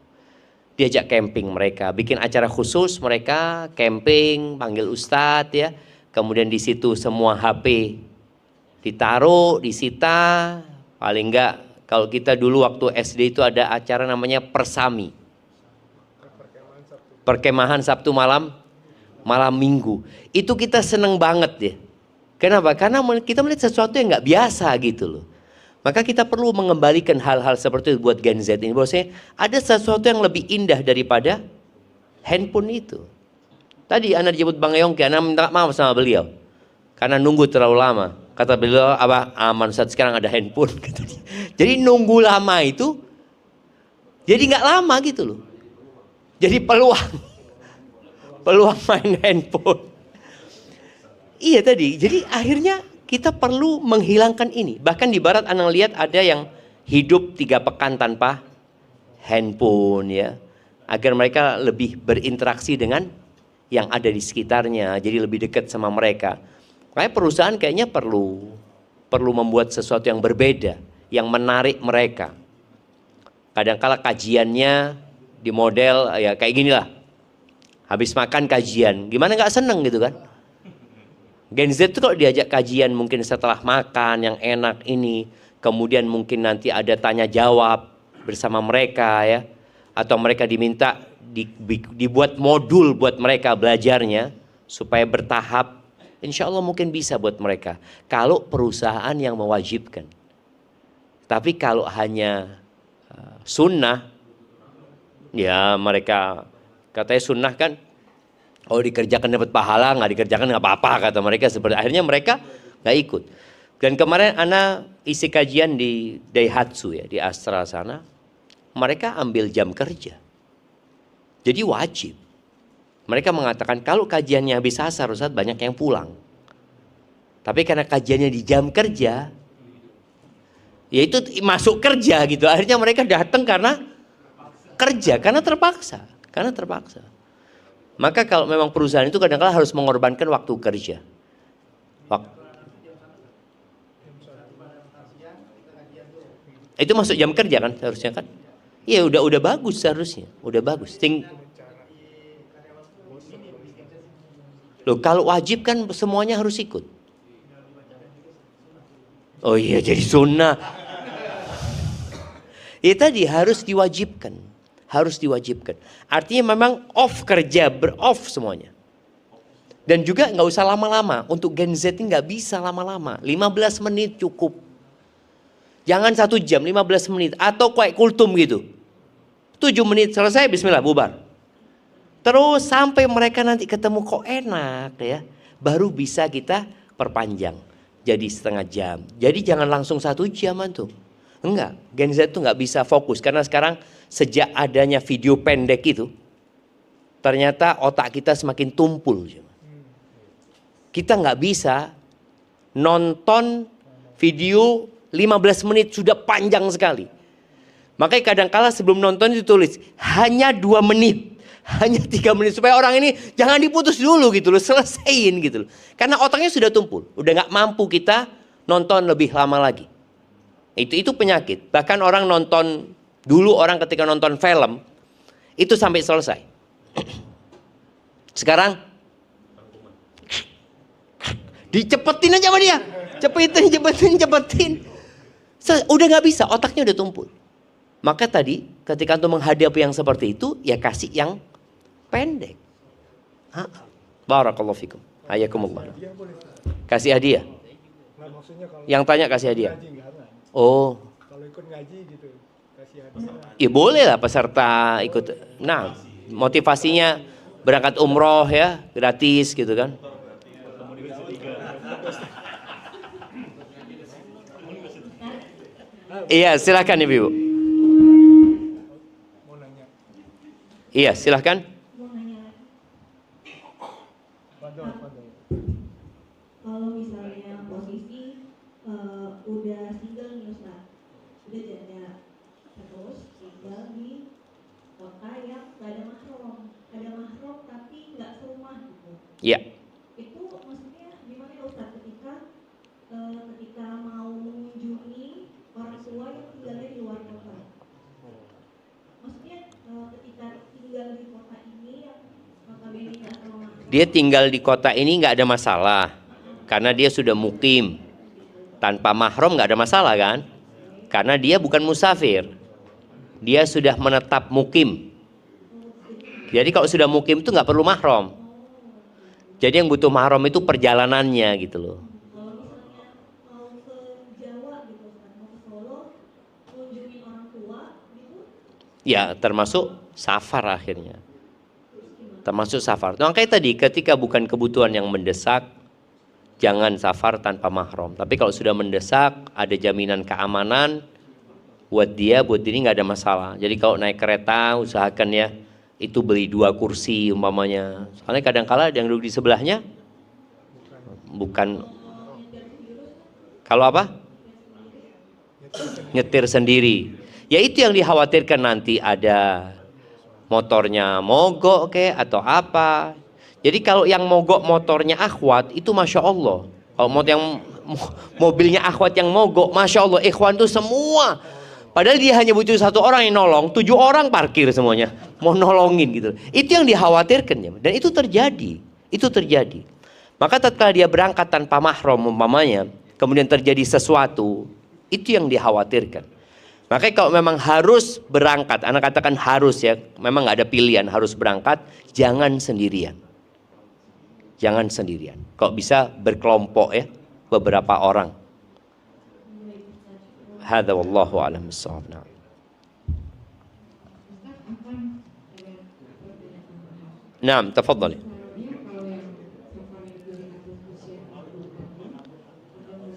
Diajak camping mereka, bikin acara khusus mereka camping, panggil ustadz ya. Kemudian di situ semua HP ditaruh, disita. Paling nggak kalau kita dulu waktu SD itu ada acara namanya Persami, perkemahan Sabtu malam Minggu. Itu kita seneng banget ya. Kenapa? Karena kita melihat sesuatu yang nggak biasa gitu loh. Maka kita perlu mengembalikan hal-hal seperti itu buat Gen Z ini. Bahwasanya ada sesuatu yang lebih indah daripada handphone itu. Tadi anak dijemput Bang Yongki, anak minta maaf sama beliau karena nunggu terlalu lama. Kata beliau, apa aman saat sekarang ada handphone. Kata dia. Jadi nunggu lama itu, jadi nggak lama gitu loh. Jadi peluang main handphone. Iya tadi. Jadi akhirnya kita perlu menghilangkan ini. Bahkan di barat anak lihat ada yang hidup 3 pekan tanpa handphone ya. Agar mereka lebih berinteraksi dengan yang ada di sekitarnya. Jadi lebih dekat sama mereka. Makanya perusahaan kayaknya perlu membuat sesuatu yang berbeda. Yang menarik mereka. Kadang-kala kajiannya di model ya kayak ginilah. Habis makan kajian. Gimana gak seneng gitu kan. Gen Z itu kalau diajak kajian mungkin setelah makan yang enak ini, kemudian mungkin nanti ada tanya jawab bersama mereka ya, atau mereka diminta dibuat modul buat mereka belajarnya supaya bertahap, insya Allah mungkin bisa buat mereka. Kalau perusahaan yang mewajibkan, tapi kalau hanya sunnah, ya mereka katanya sunnah kan. Oh dikerjakan dapat pahala, nggak dikerjakan nggak apa-apa kata mereka. Seperti akhirnya mereka nggak ikut. Dan kemarin Ana isi kajian di Daihatsu ya di Astra sana, mereka ambil jam kerja. Jadi wajib. Mereka mengatakan kalau kajiannya habis asar Ustaz banyak yang pulang. Tapi karena kajiannya di jam kerja, ya itu masuk kerja gitu. Akhirnya mereka datang karena kerja, karena terpaksa. Maka kalau memang perusahaan itu kadang-kala harus mengorbankan waktu kerja. Itu masuk jam kerja kan seharusnya kan? Iya udah bagus seharusnya, udah bagus. Loh kalau wajib kan semuanya harus ikut. Oh iya jadi sunnah. Ya tadi harus diwajibkan. Harus diwajibkan. Artinya memang off kerja, ber-off semuanya. Dan juga nggak usah lama-lama. Untuk Gen Z ini nggak bisa lama-lama. 15 menit cukup. Jangan 1 jam, 15 menit. Atau kayak kultum gitu. 7 menit selesai, bismillah, bubar. Terus sampai mereka nanti ketemu kok enak ya. Baru bisa kita perpanjang. Jadi setengah jam. Jadi jangan langsung 1 jam tuh. Enggak, Gen Z tuh nggak bisa fokus. Karena sekarang sejak adanya video pendek itu. Ternyata otak kita semakin tumpul. Kita nggak bisa nonton video 15 menit sudah panjang sekali. Makanya kadang-kala sebelum nonton ditulis hanya 2 menit, hanya 3 menit supaya orang ini jangan diputus dulu gitu loh, selesaiin gitu loh. Karena otaknya sudah tumpul, udah nggak mampu kita nonton lebih lama lagi. Itu penyakit. Bahkan orang nonton dulu orang ketika nonton film itu sampai selesai. Sekarang dicepetin aja sama dia, cepetin. Udah nggak bisa, otaknya udah tumpul. Maka tadi ketika antum menghadapi yang seperti itu, ya kasih yang pendek. Barakallahu fikum. Hayakumullah. Kasih hadiah. Nah, maksudnya kalau Yang tanya kasih hadiah. ngaji enggak ada. Oh, Kalau ikut ngaji gitu, kasih hadiah. ya boleh lah peserta ikut. Nah, motivasinya berangkat umroh ya, gratis gitu kan. Iya, silakan Ibu. Mau nanya. Iya, silakan. Mau nanya, Padahal. kalau misalnya posisi udah single nih Ustaz, udah janda, terus tinggal di kota yang gak ada mahram tapi nggak serumah gitu. Iya. Itu maksudnya gimana ya Ustaz ketika mau mengunjungi orang tua yang tinggalnya di luar kota? Maksudnya ketika tinggal di kota ini yang notabene nggak sama mahram. Dia tinggal di kota ini nggak ada masalah. Karena dia sudah mukim. Tanpa mahram nggak ada masalah kan? Karena dia bukan musafir. Dia sudah menetap mukim. Jadi kalau sudah mukim itu nggak perlu mahram. Jadi yang butuh mahram itu perjalanannya gitu loh. Kalau misalnya mau ke Jawa gitu Ustaz, mau ke Solo, mengunjungi orang tua gitu, Ya termasuk safar akhirnya. Termasuk safar. Makanya tadi ketika bukan kebutuhan yang mendesak, jangan safar tanpa mahram. Tapi kalau sudah mendesak, ada jaminan keamanan buat diri nggak ada masalah. Jadi kalau naik kereta usahakan ya itu beli 2 kursi umpamanya. Soalnya kadang-kala yang duduk di sebelahnya bukan. Kalau apa? Nyetir sendiri. Ya itu yang dikhawatirkan nanti ada motornya mogok kayak atau apa. Jadi kalau yang mogok motornya akhwat itu Masya Allah. Kalau mobilnya akhwat yang mogok, Masya Allah, ikhwan itu semua. Padahal dia hanya butuh 1 orang yang nolong, 7 orang parkir semuanya. Mau nolongin gitu. Itu yang dikhawatirkan ya. Dan itu terjadi. Itu terjadi. Maka tatkala dia berangkat tanpa mahram umpamanya, kemudian terjadi sesuatu, itu yang dikhawatirkan. Makanya kalau memang harus berangkat, anak katakan harus ya, memang nggak ada pilihan harus berangkat, jangan sendirian. Jangan sendirian. Kok bisa berkelompok ya, beberapa orang. Hadza wallahu a'lam bissawab. Naam, tafadhali.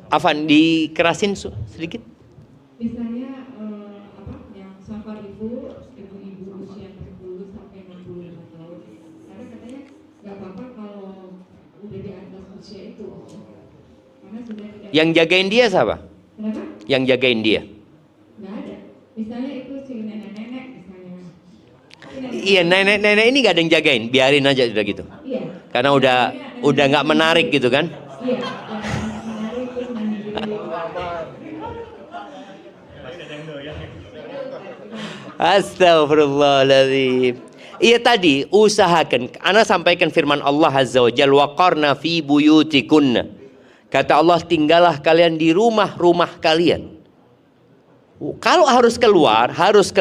Afan, dikerasin sedikit. Misalnya yang safar ibu-ibu usia 40 sampai 65 tahun. Karena katanya nggak apa-apa kalau udah di atas usia itu. Karena sudah tidak. Yang jagain dia siapa? Kenapa? Yang jagain dia. Nggak ada. Misalnya itu si nenek-nenek misalnya. Iya, nenek-nenek ini gak ada yang jagain, biarin aja udah gitu. Iya. Karena udah nggak menarik gitu kan? Iya. Menarik terus mandiri. Astagfirullahaladzim. Iya tadi usahakan. Ana sampaikan firman Allah Azza wa Jalla, waqarna fi buyutikunna. Kata Allah, tinggallah kalian di rumah-rumah kalian. Kalau harus keluar, harus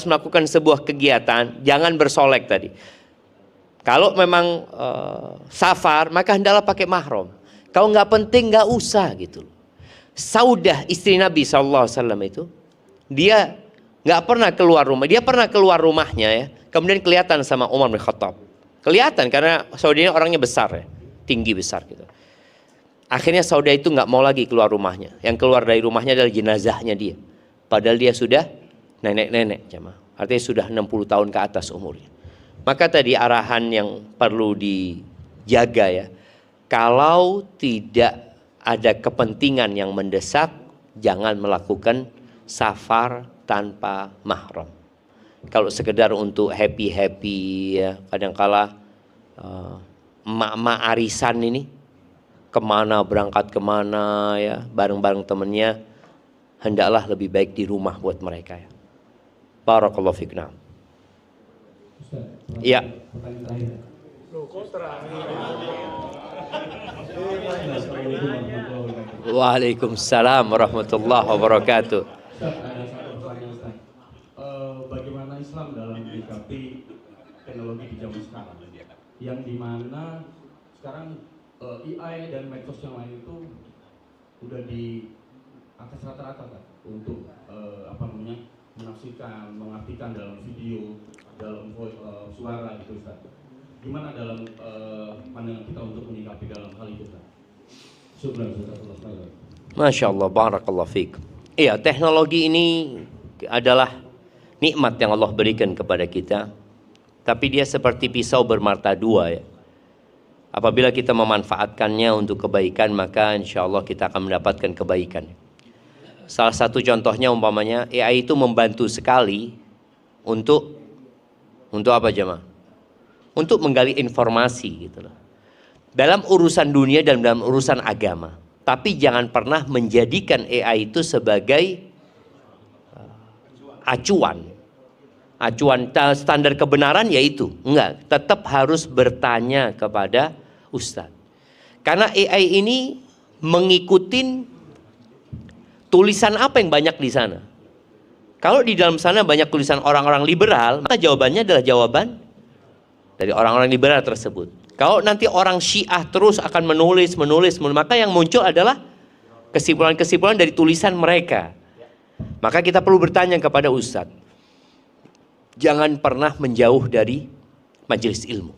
melakukan sebuah kegiatan, jangan bersolek tadi. Kalau memang safar, maka hendaklah pakai mahram. Kalau nggak penting, nggak usah gitu. Saudah istri Nabi SAW itu, dia nggak pernah keluar rumah. Dia pernah keluar rumahnya ya, kemudian kelihatan sama Umar bin Khattab. Kelihatan karena Saudah orangnya besar ya, tinggi besar gitu. Akhirnya Saudah itu nggak mau lagi keluar rumahnya. Yang keluar dari rumahnya adalah jenazahnya dia. Padahal dia sudah nenek-nenek, jemaah. Artinya sudah 60 tahun ke atas umurnya. Maka tadi arahan yang perlu dijaga ya. Kalau tidak ada kepentingan yang mendesak, jangan melakukan safar tanpa mahram. Kalau sekedar untuk happy-happy ya, kadangkala emak-emak arisan ini berangkat kemana ya, bareng-bareng temennya, hendaklah lebih baik di rumah buat mereka ya. Barakallahu fikna. Iya. Pertanyaan terakhir. Waalaikumsalam warahmatullahi wabarakatuh. Ustaz, ada satu pertanyaan Ustaz. Bagaimana Islam dalam menyikapi teknologi di zaman sekarang? Yang dimana sekarang AI dan medsos yang lain itu udah di atas rata-rata kan untuk menafsirkan, mengartikan dalam video, dalam suara gitu Ustaz. Gimana dalam pandangan kita untuk menyikapi dalam hal itu Ustaz? Syukran Ustaz. Masya Allah, barakallahu fiik. Iya, teknologi ini adalah nikmat yang Allah berikan kepada kita. Tapi dia seperti pisau bermata dua ya. Apabila kita memanfaatkannya untuk kebaikan, maka insya Allah kita akan mendapatkan kebaikan. Salah satu contohnya umpamanya AI itu membantu sekali untuk apa jemaah? Untuk menggali informasi gitu loh. Dalam urusan dunia dan dalam urusan agama. Tapi jangan pernah menjadikan AI itu sebagai acuan. Acuan standar kebenaran yaitu. Enggak, tetap harus bertanya kepada Ustadz. Karena AI ini mengikuti tulisan apa yang banyak di sana. Kalau di dalam sana banyak tulisan orang-orang liberal, maka jawabannya adalah jawaban dari orang-orang liberal tersebut. Kalau nanti orang Syiah terus akan menulis, maka yang muncul adalah kesimpulan-kesimpulan dari tulisan mereka. Maka kita perlu bertanya kepada Ustadz. Jangan pernah menjauh dari majelis ilmu.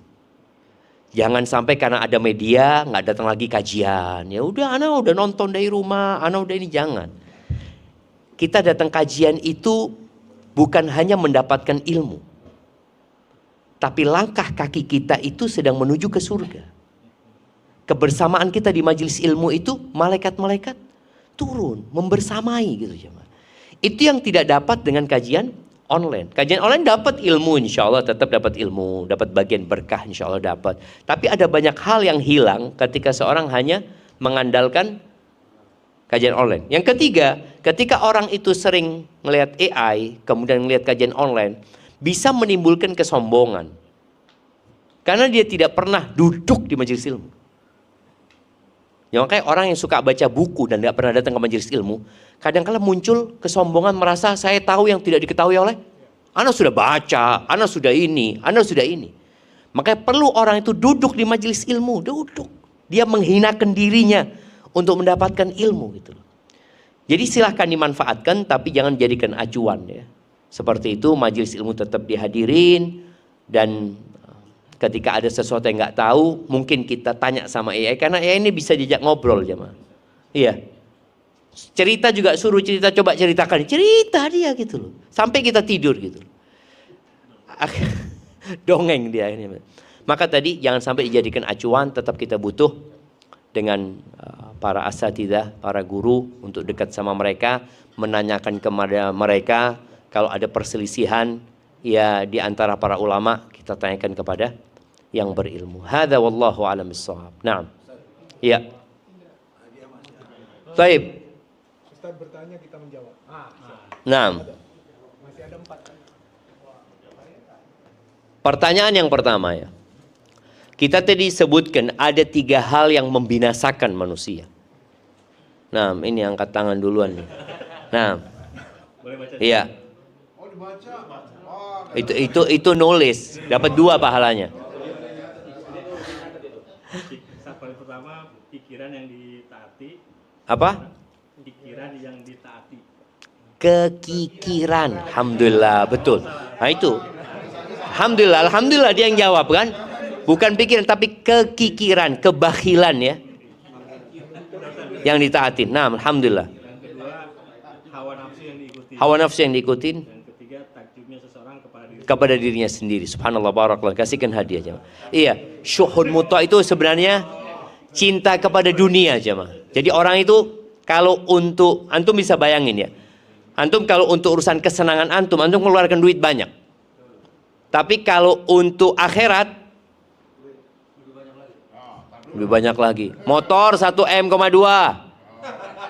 Jangan sampai karena ada media nggak datang lagi kajian. Ya udah, ana udah nonton dari rumah, ana udah ini, jangan. Kita datang kajian itu bukan hanya mendapatkan ilmu. Tapi langkah kaki kita itu sedang menuju ke surga. Kebersamaan kita di majelis ilmu itu, malaikat-malaikat turun, membersamai gitu. Itu yang tidak dapat dengan kajian online. Kajian online dapat ilmu, insya Allah tetap dapat ilmu, dapat bagian berkah, insya Allah dapat. Tapi ada banyak hal yang hilang ketika seorang hanya mengandalkan kajian online. Yang ketiga, ketika orang itu sering melihat AI, kemudian melihat kajian online, bisa menimbulkan kesombongan. Karena dia tidak pernah duduk di majelis ilmu. Ya, makanya orang yang suka baca buku dan tidak pernah datang ke majelis ilmu, kadang-kadang muncul kesombongan, merasa saya tahu yang tidak diketahui oleh ana sudah baca, ana sudah ini, ana sudah ini. Makanya perlu orang itu duduk di majelis ilmu, duduk. Dia menghinakan dirinya untuk mendapatkan ilmu gitu loh. Jadi silahkan dimanfaatkan, tapi jangan jadikan acuan ya. Seperti itu, majelis ilmu tetap dihadirin, dan ketika ada sesuatu yang nggak tahu, mungkin kita tanya sama AI, karena AI ini bisa diajak ngobrol jemaah. Iya. Cerita juga suruh cerita, coba ceritakan, cerita dia gitu loh, sampai kita tidur gitu. Dongeng dia ini. Maka tadi jangan sampai dijadikan acuan, tetap kita butuh dengan para asatidzah, para guru untuk dekat sama mereka, menanyakan kepada mereka. Kalau ada perselisihan, ya di antara para ulama kita tanyakan kepada yang berilmu. Hadza wallahu a'lam bissawab. Naam. Ya. Baik. Ustaz bertanya kita menjawab. Naam. Masih ada 4. Pertanyaan yang pertama ya. Kita tadi sebutkan ada 3 hal yang membinasakan manusia. Nah, ini angkat tangan duluan nih. Nah, iya. Itu nulis, dapat 2 pahalanya. Safar pertama, pikiran yang ditaati. Apa? Pikiran yang ditaati. Kekikiran, alhamdulillah, betul. Nah itu, alhamdulillah dia yang jawab kan. Bukan pikiran tapi kekikiran, kebakhilan ya. Yang ditaatin. Nah, alhamdulillah. Yang kedua, hawa nafsu yang diikuti. Hawa nafsu yang diikutin. Yang ketiga, takjubnya seseorang kepada dirinya sendiri. Subhanallah, barakallah. Kasihkan hadiah jemaah. Iya, syuhud muta itu sebenarnya cinta kepada dunia jemaah. Jadi orang itu kalau untuk antum bisa bayangin ya. Antum kalau untuk urusan kesenangan antum mengeluarkan duit banyak. Tapi kalau untuk akhirat lebih banyak lagi. Motor 1,2 M.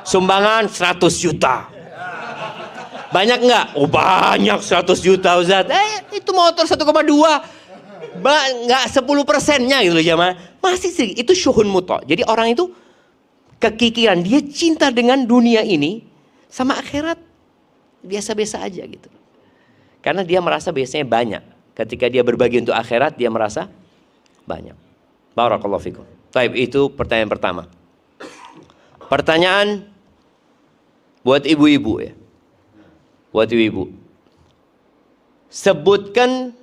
Sumbangan 100 juta. Banyak enggak? Oh banyak, 100 juta Ustaz. Itu motor 1,2. Enggak 10%-nya gitu loh jemaah. Masih sih itu syuhun muta. Jadi orang itu kekikiran, dia cinta dengan dunia ini sama akhirat biasa-biasa aja gitu. Karena dia merasa biasanya banyak. Ketika dia berbagi untuk akhirat, dia merasa banyak. Barakallahu fikum. Baik, itu pertanyaan pertama. Pertanyaan buat ibu-ibu ya. Buat ibu-ibu. Sebutkan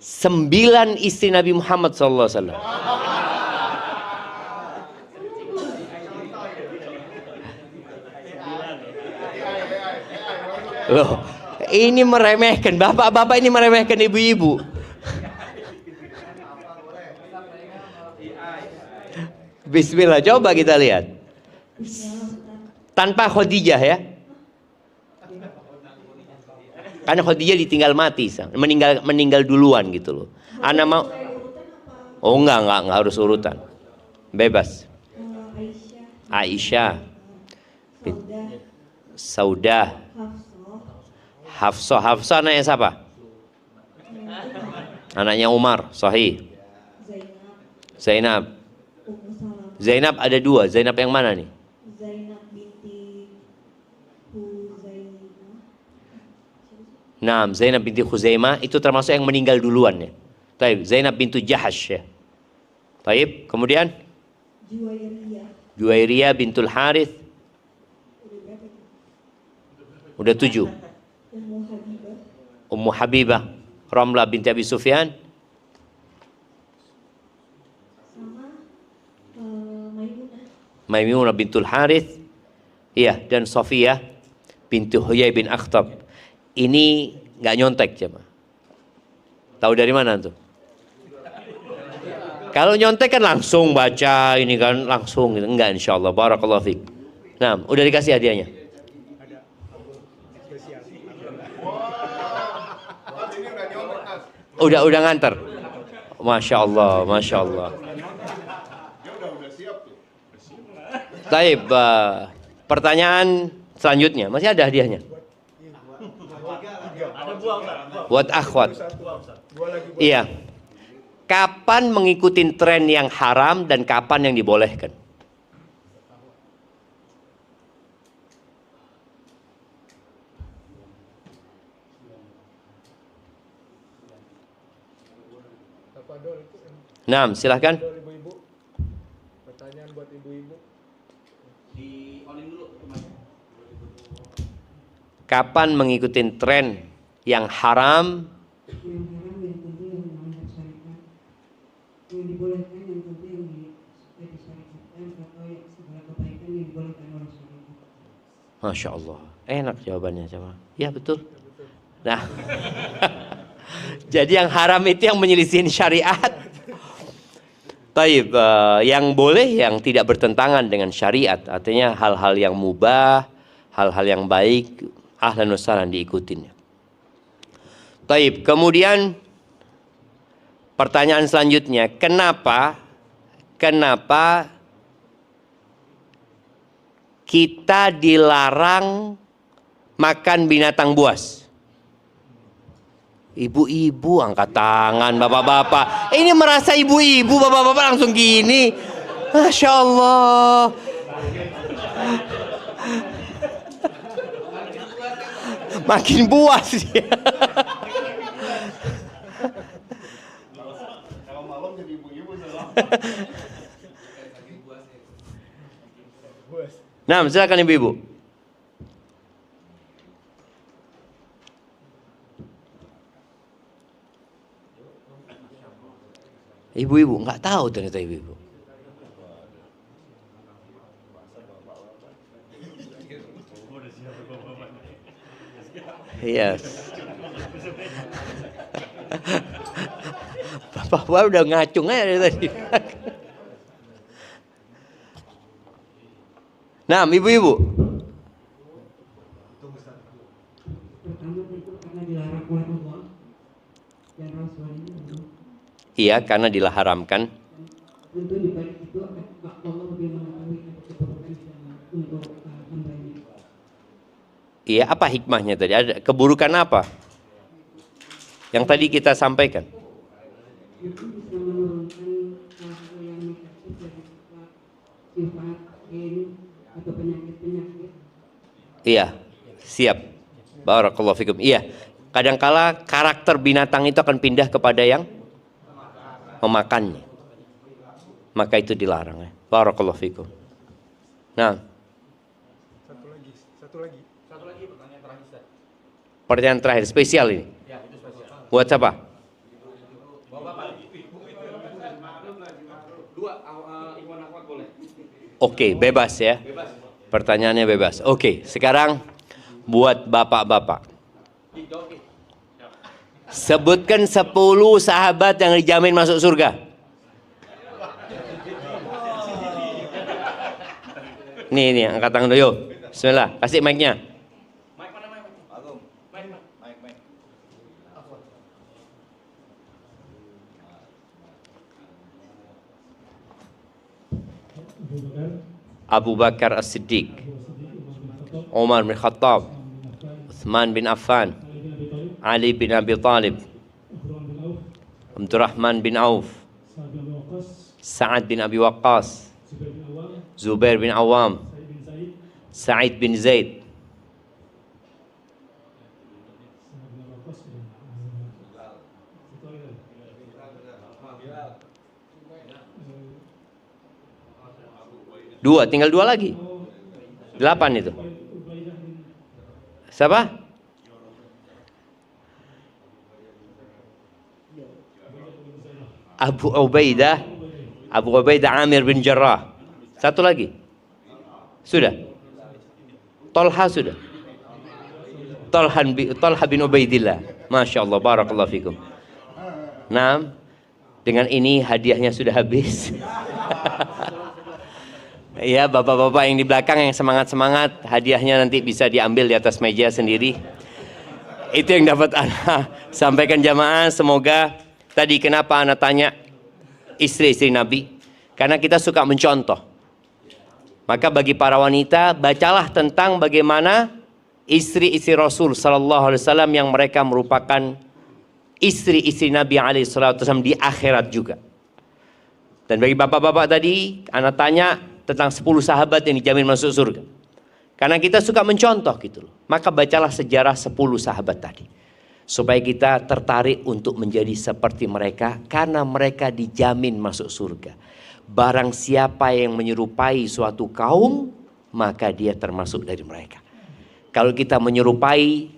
9 istri Nabi Muhammad SAW. Loh, ini meremehkan. Bapak-bapak ini meremehkan ibu-ibu. Bismillah, coba kita lihat. Tanpa Khadijah ya. Karena Khadijah ditinggal mati, meninggal duluan gitu loh. Anak mau. Oh enggak harus urutan. Bebas. Aisyah. Saudah. Hafsah anaknya siapa? Anaknya Umar, sahih. Zainab. Zainab ada 2. Zainab yang mana nih? Zainab binti Huzaimah. Nah, Zainab binti Khuzaimah itu termasuk yang meninggal duluan ya. Taib, Zainab bintu Jahash ya. Taib, kemudian Juwairiyah bintul Harith. Udah 7. Ummu Habibah. Ramlah binti Abi Sufyan. Maimunah bintul Harith, iya, dan Sofiyah bintu Huyai bin Akhtab. Ini nggak nyontek cuma. Tahu dari mana tuh? Kalau nyontek kan langsung baca ini kan langsung gitu. Enggak, insyaallah. Barakallahu fiik. Nah, udah dikasih hadiahnya. Udah nganter. Masya Allah. Taib, pertanyaan selanjutnya masih ada hadiahnya. Buat akhwat. Iya. Kapan mengikuti tren yang haram dan kapan yang dibolehkan? Nah, silahkan. Pertanyaan buat ibu-ibu. Kapan mengikuti tren yang haram? Yang dibolehkan yang tentu yang disyariatkan atau yang segala kebaikan yang dibolehkan oleh syariat. Masya Allah, enak jawabannya coba. Ya betul. Nah, jadi yang haram itu yang menyelisihin syariat. Taib, yang boleh yang tidak bertentangan dengan syariat, artinya hal-hal yang mubah, hal-hal yang baik, ahlan wa sahlan diikutin. Taib. Kemudian pertanyaan selanjutnya, kenapa kita dilarang makan binatang buas? Ibu-ibu angkat tangan, bapak-bapak. Ini merasa ibu-ibu, bapak-bapak langsung gini. Masya Allah. Makin buas dia. Nah, silakan ibu-ibu. Ibu-ibu nggak tahu ternyata ibu-ibu. Yes. Bapak udah ngacung aja dari tadi. Nah, ibu-ibu. Pertama itu karena dilarang keluar rumah dan Rasulullah. Iya, karena diharamkan. Tentu di balik itu Allah lebih mengetahui keburukan untuk hambanya. Iya, apa hikmahnya tadi? Ada keburukan apa? Yang tadi kita sampaikan. Itu bisa menurunkan hal-hal yang negatif dari sifat gen atau penyakit-penyakit. Iya, siap. Barakallahu fikum. Iya, kadangkala karakter binatang itu akan pindah kepada yang memakannya. Maka itu dilarang ya. Barakallahu fikum. Nah, Satu lagi pertanyaan terakhir. pertanyaan terakhir spesial ini. Ya, itu spesial. Buat siapa? Dua, Ikhwan Akhwat boleh. Oke, bebas ya. Pertanyaannya bebas. Oke, sekarang buat bapak-bapak. Sebutkan 10 sahabat yang dijamin masuk surga. Nih, angkat tangan dulu. Yuk. Bismillah, kasih mic-nya. Abu Bakar As-Siddiq, Umar bin Khattab, Uthman bin Affan, Ali bin Abi Talib, Abdurrahman bin Auf, Sa'ad bin Abi Waqqas, Zubair bin Awam, Sa'id bin Zaid, dua, tinggal 2 lagi. 8 itu. Siapa? Abu Ubaidah Amir bin Jarrah. Satu lagi. Sudah. Talha sudah. Talha bin Ubaidillah. Masya Allah, barakallahu fikum. Nah, dengan ini hadiahnya sudah habis. Ya, bapak-bapak yang di belakang yang semangat-semangat, hadiahnya nanti bisa diambil di atas meja sendiri. Itu yang dapat Ana sampaikan jamaah. Semoga tadi kenapa Ana tanya istri-istri Nabi, karena kita suka mencontoh. Maka bagi para wanita, bacalah tentang bagaimana istri-istri Rasul sallallahu alaihi wasallam yang mereka merupakan istri-istri Nabi alaihi wasallam di akhirat juga. Dan bagi bapak-bapak tadi, Ana tanya tentang 10 sahabat yang dijamin masuk surga. Karena kita suka mencontoh gitu loh. Maka bacalah sejarah 10 sahabat tadi. Supaya kita tertarik untuk menjadi seperti mereka. Karena mereka dijamin masuk surga. Barang siapa yang menyerupai suatu kaum, maka dia termasuk dari mereka. Kalau kita menyerupai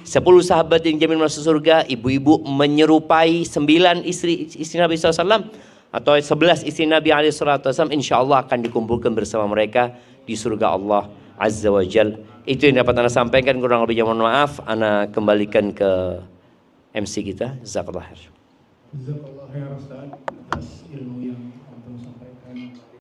10 sahabat yang dijamin masuk surga, ibu-ibu menyerupai 9 istri Nabi SAW, atau 11 istri Nabi SAW, insya Allah akan dikumpulkan bersama mereka di surga Allah Azza wa Jal. Itu yang dapat Ana sampaikan, kurang lebihnya mohon maaf. Ana kembalikan ke MC kita. Jazakallah khair. Jazakallah khair Ustaz atas ilmu yang